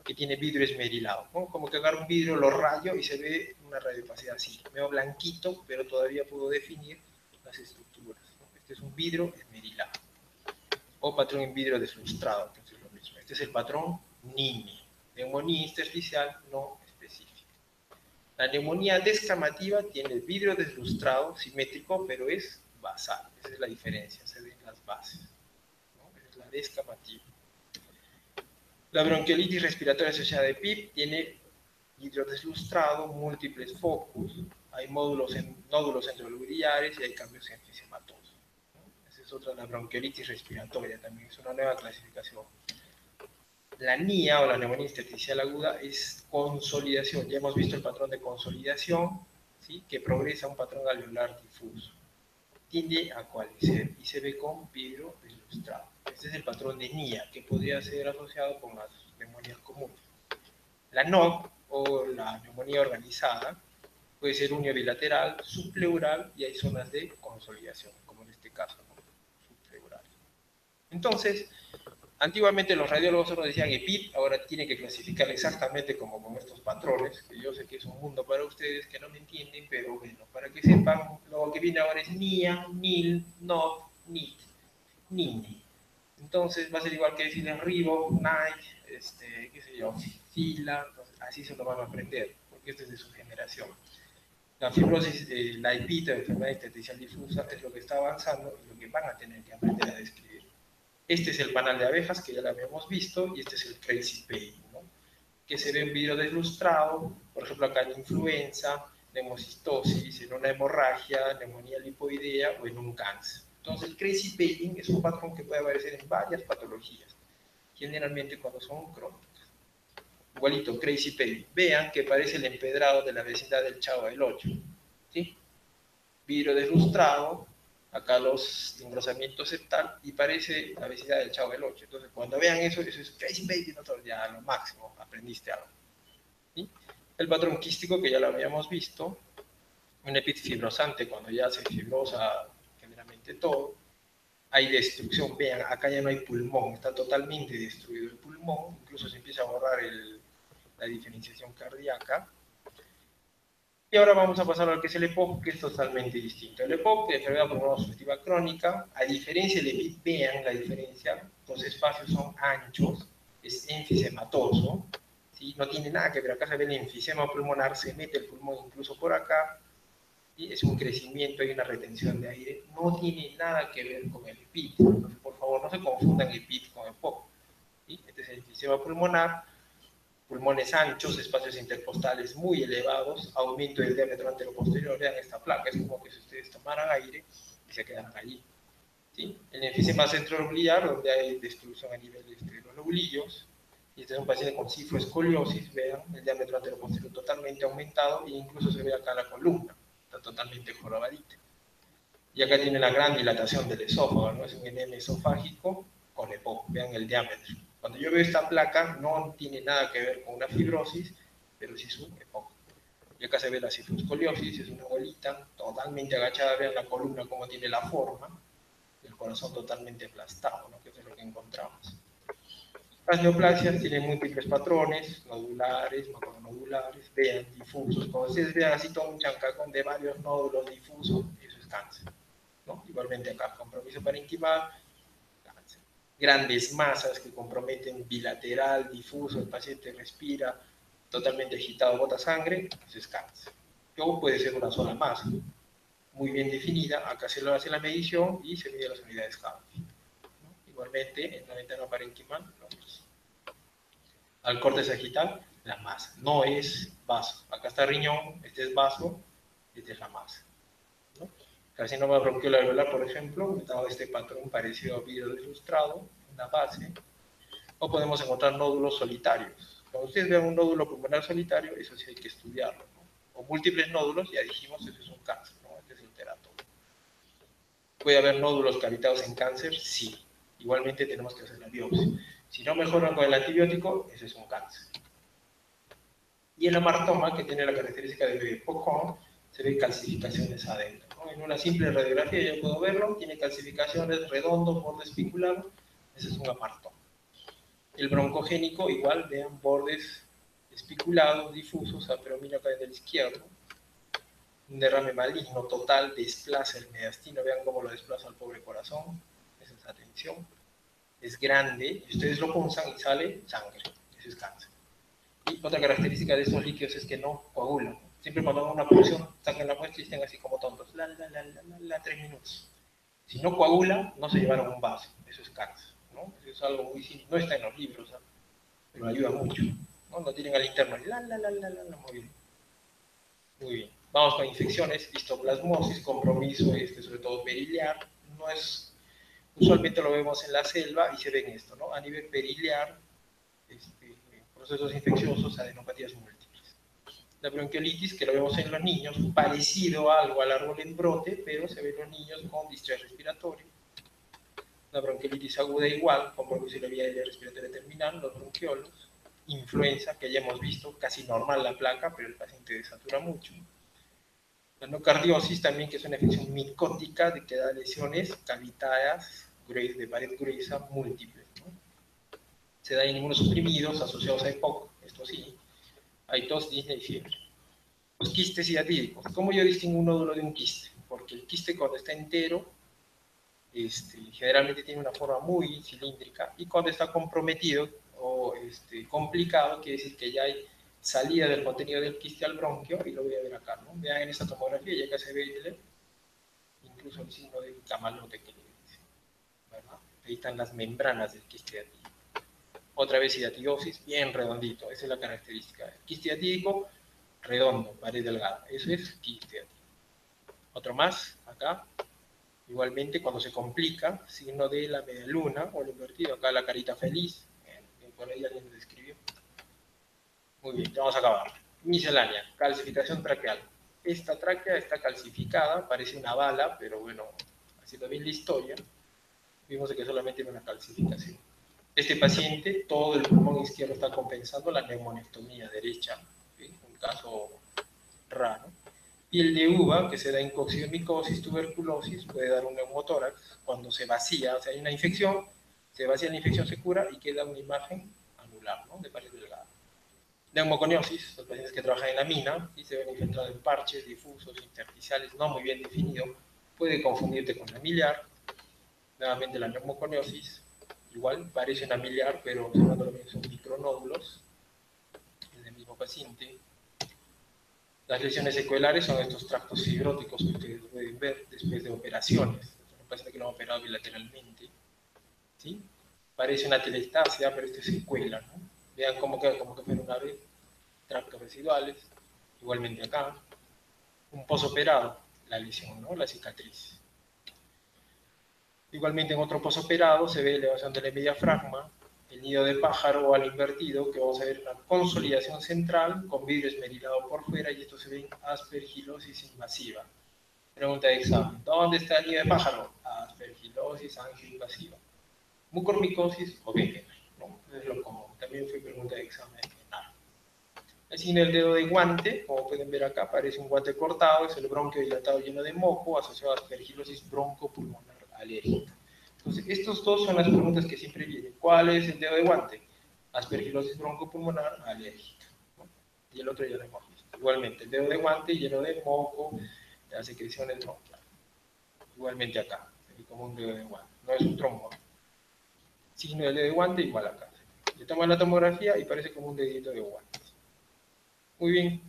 que tiene vidrio esmerilado, ¿no? Como que agarro un vidrio, lo rayo y se ve una radiopacidad así, medio blanquito, pero todavía puedo definir las estructuras, ¿no? Este es un vidrio esmerilado, o patrón en vidrio deslustrado, entonces lo mismo. Este es el patrón NINE, neumonía intersticial no específica. La neumonía descamativa tiene vidrio deslustrado, simétrico, pero es basal. Esa es la diferencia, se ven las bases, ¿no? Esa es la descamativa. La bronquiolitis respiratoria asociada de PIP tiene vidrio deslustrado, múltiples focos, hay nódulos enterolubriares y hay cambios enfisematosos, ¿no? Esa es otra, la bronquiolitis respiratoria también, es una nueva clasificación. La NIA o la neumonía intersticial aguda es consolidación. Ya hemos visto el patrón de consolidación, ¿sí? Que progresa a un patrón alveolar difuso. Tiende a coalescer y se ve con vidrio ilustrado. Este es el patrón de NIA que podría ser asociado con las neumonías comunes. La NOC o la neumonía organizada puede ser uniobilateral, subpleural y hay zonas de consolidación, como en este caso, ¿no? Subpleural. Entonces, antiguamente los radiólogos solo decían EPIT, ahora tienen que clasificar exactamente como con estos patrones, que yo sé que es un mundo para ustedes que no me entienden, pero bueno, para que sepan, lo que viene ahora es NIA, NIL, NOT, NIT, NINE. Entonces va a ser igual que decirles Ribo, Nike, qué sé yo, Fila, así se lo van a aprender, porque esto es de su generación. La fibrosis, la EPIT, la enfermedad intersticial difusa, es lo que está avanzando y lo que van a tener que aprender a describir. Este es el panal de abejas, que ya lo habíamos visto, y este es el crazy pain, ¿no? Que se ve en vidrio deslustrado, por ejemplo acá en influenza, neumocistosis, en una hemorragia, neumonía lipoidea o en un cáncer. Entonces el crazy pain es un patrón que puede aparecer en varias patologías, generalmente cuando son crónicas. Igualito, crazy pain. Vean que parece el empedrado de la vecindad del Chavo del 8, ¿sí? Vidrio deslustrado, acá los engrosamientos septal, y parece la vecindad del Chavo del 8. Entonces, cuando vean eso, eso es crazy baby, ¿no? Ya lo máximo, aprendiste algo. ¿Sí? El patrón quístico, que ya lo habíamos visto, un epit fibrosante, cuando ya se fibrosa generalmente todo, hay destrucción. Vean, acá ya no hay pulmón, está totalmente destruido el pulmón, incluso se empieza a borrar la diferenciación cardíaca. Y ahora vamos a pasar a lo que es el EPOC, que es totalmente distinto. El EPOC, de enfermedad pulmonar obstructiva crónica, a diferencia del EPIT, vean la diferencia, los espacios son anchos, es enfisematoso, ¿sí? No tiene nada que ver, acá se ve el enfisema pulmonar, se mete el pulmón incluso por acá, ¿sí? Es un crecimiento, hay una retención de aire, no tiene nada que ver con el EPIT. Entonces, por favor, no se confundan EPIT con EPOC, ¿sí? Este es el enfisema pulmonar, pulmones anchos, espacios intercostales muy elevados, aumento del diámetro anteroposterior. Vean esta placa, es como que si ustedes tomaran aire y se quedaran allí. ¿Sí? El enfisema centronuclear, donde hay destrucción a nivel de los lobulillos, y este es un paciente con cifroescoliosis, vean el diámetro anteroposterior totalmente aumentado e incluso se ve acá la columna, está totalmente jorobadita. Y acá tiene la gran dilatación del esófago, ¿no? Es un enema esofágico con EPOC, vean el diámetro. Cuando yo veo esta placa, no tiene nada que ver con una fibrosis, pero sí es un EPOC. Y acá se ve la cefaloscoliosis, es una bolita totalmente agachada, vean la columna cómo tiene la forma, el corazón totalmente aplastado, ¿no? Que es lo que encontramos. Las neoplasias tienen múltiples patrones, nodulares, macronodulares, vean, difusos. Cuando ustedes vean así todo un chancacón de varios nódulos difusos, eso es cáncer, ¿no? Igualmente acá, compromiso parenquimal, cáncer. Grandes masas que comprometen bilateral, difuso, el paciente respira, totalmente agitado, bota sangre, eso es cáncer. O puede ser una sola masa, muy bien definida, acá se lo hace la medición y se mide las unidades Hadfield, ¿no? Igualmente, en la ventana parenquimal, lo mismo. Al corte sagital, la masa, no es vaso. Acá está riñón, este es vaso, esta es la masa, ¿no? Carcinoma bronquial alveolar, por ejemplo, dado este patrón parecido a vidrio ilustrado, una base, o podemos encontrar nódulos solitarios. Cuando ustedes vean un nódulo pulmonar solitario, eso sí hay que estudiarlo, ¿no? O múltiples nódulos, ya dijimos, eso es un cáncer, ¿no? Este es el teratoma. ¿Puede haber nódulos cavitados en cáncer? Sí. Igualmente tenemos que hacer la biopsia. Si no mejoran con el antibiótico, eso es un cáncer. Y el amartoma, que tiene la característica de Pocón, se ve calcificaciones adentro, ¿no? En una simple radiografía yo puedo verlo, tiene calcificaciones, redondo, borde espiculado, ese es un amartoma. El broncogénico, igual, vean bordes espiculados, difusos, aperomino acá en el izquierdo, un derrame maligno total, desplaza el mediastino, vean cómo lo desplaza al pobre corazón, esa es atención, es grande, y ustedes lo punzan y sale sangre, eso es cáncer. Y otra característica de estos líquidos es que no coagulan. Siempre cuando hagan una punción, saquen la muestra y estén así como tontos, 3 minutos. Si no coagula, no se llevaron un vaso, eso es cáncer, ¿no? Eso es algo muy simple, no está en los libros, ¿no? Pero ayuda mucho, ¿no? No tienen al interno, muy bien. Muy bien. Vamos con infecciones, histoplasmosis, compromiso, sobre todo periliar, no es, usualmente lo vemos en la selva y se ven esto, ¿no? A nivel periliar, procesos infecciosos, adenopatías múltiples. La bronquiolitis, que lo vemos en los niños, parecido algo al árbol en brote, pero se ve en los niños con distrés respiratorio. La bronquiolitis aguda igual, compromiso de la vía aérea respiratoria terminal, los bronquiolos. Influenza, que ya hemos visto, casi normal la placa, pero el paciente desatura mucho. La nocardiosis también, que es una infección micótica de que da lesiones cavitarias de pared gruesa múltiples, ¿no? Se da en inmunosuprimidos asociados a EPOC, esto sí, hay tos, disnea y fiebre. Los quistes hiatídicos. ¿Cómo yo distingo un nódulo de un quiste? Porque el quiste cuando está entero, generalmente tiene una forma muy cilíndrica, y cuando está comprometido o complicado, quiere decir que ya hay salida del contenido del quiste al bronquio, y lo voy a ver acá, ¿no? Vean en esta tomografía, ya que se ve incluso el signo del camalote que le dice, ¿verdad? Ahí están las membranas del quiste hiatídico. Otra vez hidatidiosis, bien redondito, esa es la característica. El quiste hiatídico, redondo, pared delgada, eso es quiste hiatídico. Otro más, acá, igualmente cuando se complica, signo de la media luna o lo invertido, acá la carita feliz, por ahí alguien lo describió. Muy bien, vamos a acabar. Miscelánea, calcificación traqueal. Esta tráquea está calcificada, parece una bala, pero bueno, haciendo bien la historia, vimos que solamente tiene una calcificación. Este paciente, todo el pulmón izquierdo está compensando la neumonectomía derecha, ¿sí? Un caso raro. Piel de uva, que se da en coccidiomicosis, tuberculosis, puede dar un neumotórax cuando se vacía, o sea, hay una infección, se vacía la infección, se cura y queda una imagen anular, ¿no? De pared delgada. Neumoconiosis, los pacientes que trabajan en la mina y se ven infiltrados en parches difusos, intersticiales, no muy bien definido, puede confundirte con la miliar. Nuevamente la neumoconiosis, igual parece una miliar, pero observándolo bien son micronódulos en el mismo paciente. Las lesiones secuelares son estos tractos fibróticos que ustedes pueden ver después de operaciones. Un paciente que lo han operado bilateralmente, ¿sí? Parece una telestasia, pero esto es secuela, ¿no? Vean cómo queda, como que fuera una vez, tractos residuales, igualmente acá. Un posoperado, la lesión, ¿no? La cicatriz. Igualmente en otro posoperado se ve elevación del diafragma, el nido de pájaro o al invertido, que vamos a ver una consolidación central con vidrio esmerilado por fuera, y esto se ve en aspergilosis invasiva. Pregunta de examen: ¿dónde está el nido de pájaro? Aspergilosis angioinvasiva. Mucormicosis o Wegener, ¿no? Es lo común. También fue pregunta de examen general. El signo del dedo de guante, como pueden ver acá, parece un guante cortado, es el bronquio dilatado lleno de moco, asociado a aspergilosis broncopulmonar alérgica. Entonces, estos dos son las preguntas que siempre vienen. ¿Cuál es el dedo de guante? Aspergilosis broncopulmonar alérgica, ¿no? Y el otro ya lo hemos visto. Igualmente, el dedo de guante lleno de moco, de las secreciones bronquiales. Igualmente acá, como un dedo de guante. No es un trombo. Signo del dedo de guante igual acá. Le toman la tomografía y parece como un dedito de guante. Muy bien.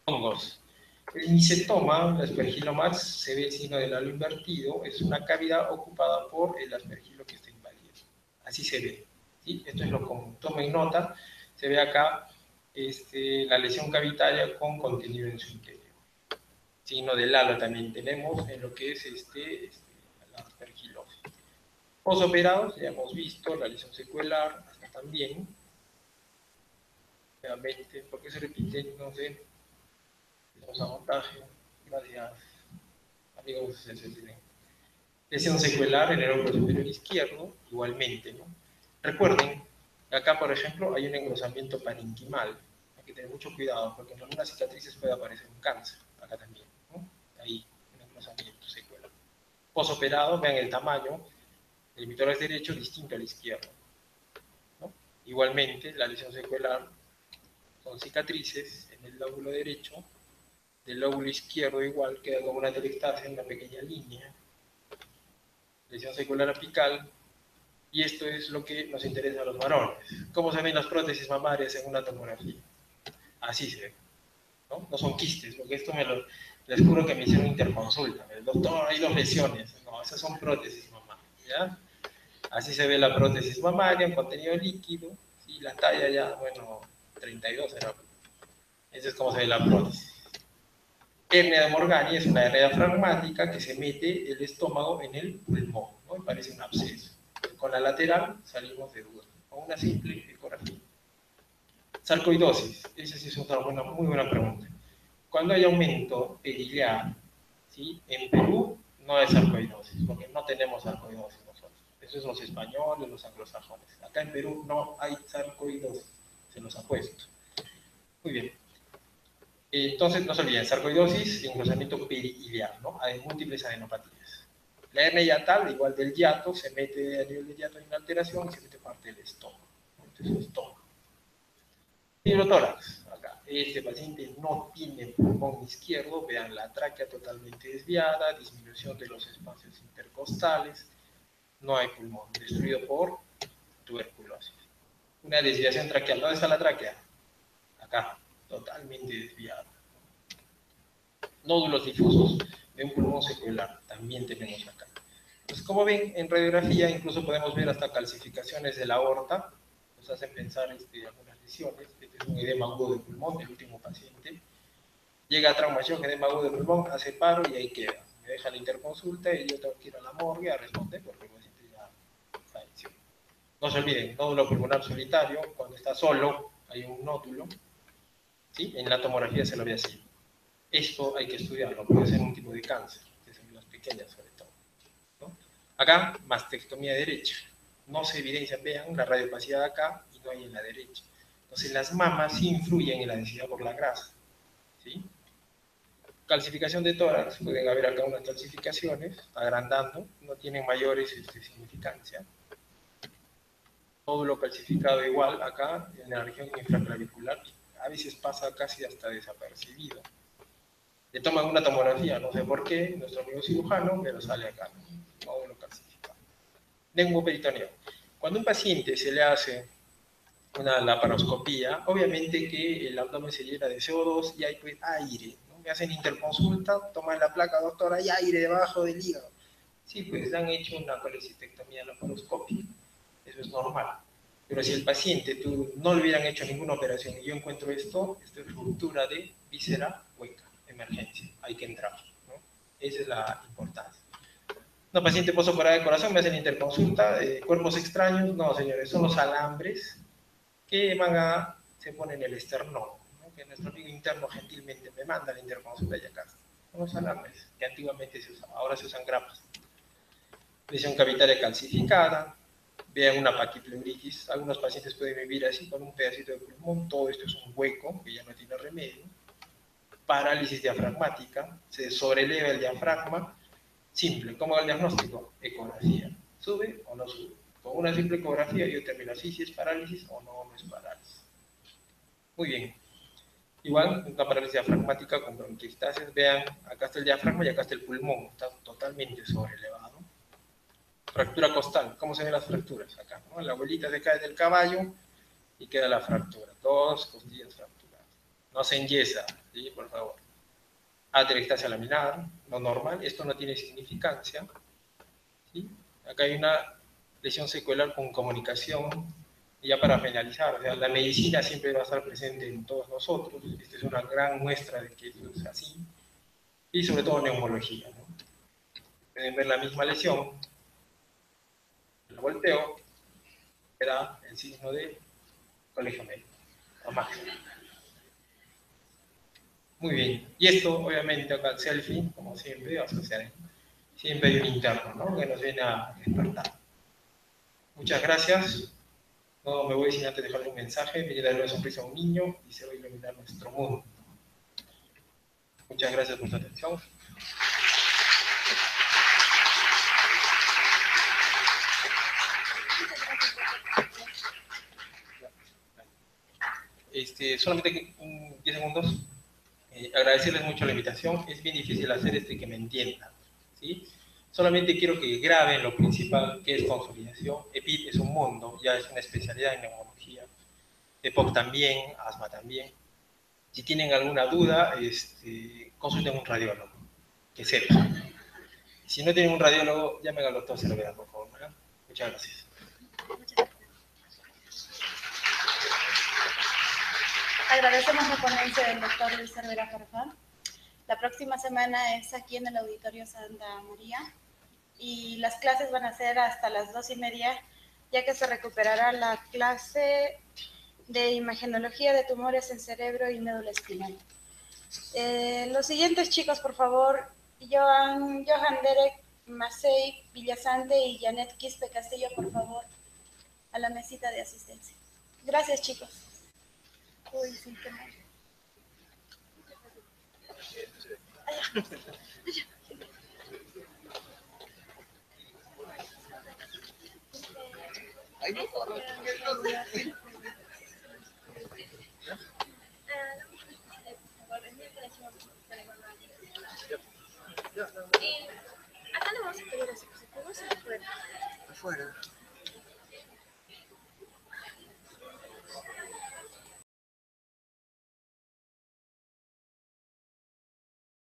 Hongos. El micetoma, la aspergilomas, se ve el signo del halo invertido, es una cavidad ocupada por el aspergilo que está inválido. Así se ve. ¿Sí? Esto es lo común. Tomen nota, se ve acá la lesión cavitaria con contenido en su interior. Signo del halo también tenemos en lo que es la aspergilosis. Posoperados, ya hemos visto, la lesión secuelar, hasta también. Nuevamente, ¿por qué se repite? No sé. Tenemos abortaje. Gracias, amigos. Lesión secuelar en el hombro superior izquierdo, igualmente, ¿no? Recuerden, acá, por ejemplo, hay un engrosamiento parenquimal. Hay que tener mucho cuidado, porque en algunas cicatrices puede aparecer un cáncer. Acá también, ¿no? Ahí, un engrosamiento secuelar. Posoperado, vean el tamaño. El emitor derecho distinto al izquierdo, ¿no? Igualmente, la lesión secuelar son cicatrices en el lóbulo derecho. Del lóbulo izquierdo igual queda como una telestasia en una pequeña línea. Lesión secular apical. Y esto es lo que nos interesa a los varones. ¿Cómo se ven las prótesis mamarias en una tomografía? Así se ven. No son quistes, porque esto les juro que me hicieron interconsulta. El doctor, hay 2 lesiones. No, esas son prótesis mamarias. ¿Ya? Así se ve la prótesis mamaria en contenido líquido. Y la talla ya, bueno, 32 era. Esa es como se ve la prótesis. Hernia de Morgani es una hernia diafragmática que se mete el estómago en el pulmón, ¿no? Y parece un absceso. Con la lateral salimos de duda, con una simple ecografía. Sarcoidosis, esa sí es otra muy buena pregunta. Cuando hay aumento periliar, ¿sí? En Perú no hay sarcoidosis, porque no tenemos sarcoidosis nosotros. Eso es los españoles, los anglosajones. Acá en Perú no hay sarcoidosis, se los apuesto. Muy bien. Entonces, no se olviden, sarcoidosis y engrosamiento periliar, ¿no? Hay múltiples adenopatías. La hernia hiatal, igual del hiato, se mete a nivel del hiato en una alteración y se mete parte del estómago. Entonces, estómago. Fibrotórax, acá. Este paciente no tiene pulmón izquierdo, vean la tráquea totalmente desviada, disminución de los espacios intercostales, no hay pulmón, destruido por tuberculosis. Una desviación traqueal, ¿dónde está la tráquea? Acá, totalmente desviada. Nódulos difusos de un pulmón secular, también tenemos acá. Entonces, como ven, en radiografía incluso podemos ver hasta calcificaciones de la aorta, nos hacen pensar algunas lesiones. Este es un edema agudo de pulmón del último paciente. Llega a traumación, edema agudo de pulmón, hace paro y ahí queda. Me deja la interconsulta y yo tengo que ir a la morgue a responder porque el paciente ya falleció. No se olviden, nódulo pulmonar solitario, cuando está solo hay un nódulo, ¿sí? En la tomografía se lo ve así. Esto hay que estudiarlo, puede ser un tipo de cáncer, de células pequeñas sobre todo, ¿no? Acá, mastectomía derecha. No se evidencia, vean, la radiopacidad acá y no hay en la derecha. Entonces, las mamas sí influyen en la densidad por la grasa, ¿sí? Calcificación de tórax, pueden haber acá unas calcificaciones, agrandando, no tienen mayores significancia. Nódulo calcificado igual acá, en la región infraclavicular, a veces pasa casi hasta desapercibido. Le toman una tomografía, no sé por qué, nuestro amigo cirujano, pero sale acá, nódulo calcificado. Lengüoperitoneo. Cuando a un paciente se le hace una laparoscopía, obviamente que el abdomen se llena de CO2 y hay pues aire, ¿no? Me hacen interconsulta, toman la placa, doctora, hay aire debajo del hígado. Sí, pues le han hecho una colecistectomía laparoscópica, eso es normal. Pero si el paciente no le hubieran hecho ninguna operación y yo encuentro esto es ruptura de víscera hueca, emergencia, hay que entrar, ¿no? Esa es la importancia. No, paciente postoperada de corazón, me hacen interconsulta, cuerpos extraños, no señores, son los alambres que se ponen en el esternón, ¿no? Que nuestro amigo interno gentilmente me manda la interconsulta y acá. Son los alambres que antiguamente se usaban, ahora se usan grapas. Lesión cavitaria calcificada, vean una paquipleuritis. Algunos pacientes pueden vivir así con un pedacito de pulmón, todo esto es un hueco que ya no tiene remedio. Parálisis diafragmática, se sobreleva el diafragma, simple. ¿Cómo va el diagnóstico? Ecografía. ¿Sube o no sube? Con una simple ecografía yo termino así si es parálisis o no es parálisis. Muy bien. Igual, una parálisis diafragmática con bronquiectasis, vean, acá está el diafragma y acá está el pulmón, está totalmente sobrelevado. Fractura costal, ¿cómo se ven las fracturas? Acá, ¿no? La abuelita se cae del caballo y queda la fractura, dos costillas fracturadas. No se enyesa, ¿sí? Por favor. Atelectasia laminar, no normal, esto no tiene significancia, ¿sí? Acá hay una lesión secuelar con comunicación. Y ya para finalizar, o sea, la medicina siempre va a estar presente en todos nosotros. Esta es una gran muestra de que eso es así. Y sobre todo neumología, ¿no? Pueden ver la misma lesión, la volteo, queda el signo de colegio médico, o máximo. Muy bien. Y esto, obviamente, acá el selfie, como siempre, va a suceder. Siempre hay un interno, ¿no? Que nos viene a despertar. Muchas gracias. No me voy sin antes dejarle un mensaje. Viene a darle una sonrisa a un niño y se va a iluminar nuestro mundo. Muchas gracias por su atención. Solamente 10 segundos. Agradecerles mucho la invitación. Es bien difícil hacer que me entiendan, ¿sí? Solamente quiero que graben lo principal, que es consolidación. EPIP es un mundo, ya es una especialidad en neumología. EPOC también, asma también. Si tienen alguna duda, consulten a un radiólogo, que sepa. Si no tienen un radiólogo, llamen al doctor Cervera, por favor, ¿verdad? Muchas gracias. Agradecemos la ponencia del doctor Luis Cervera Farfán. La próxima semana es aquí en el Auditorio Santa María y las clases van a ser hasta las 2:30, ya que se recuperará la clase de imagenología de tumores en cerebro y médula espinal. Los siguientes chicos, por favor, Johan Derek Macei Villasante y Janet Quispe Castillo, por favor, a la mesita de asistencia. Gracias, chicos. Uy, sí, qué mal. Acá no vamos a pedir ese, ¿se puede? Afuera.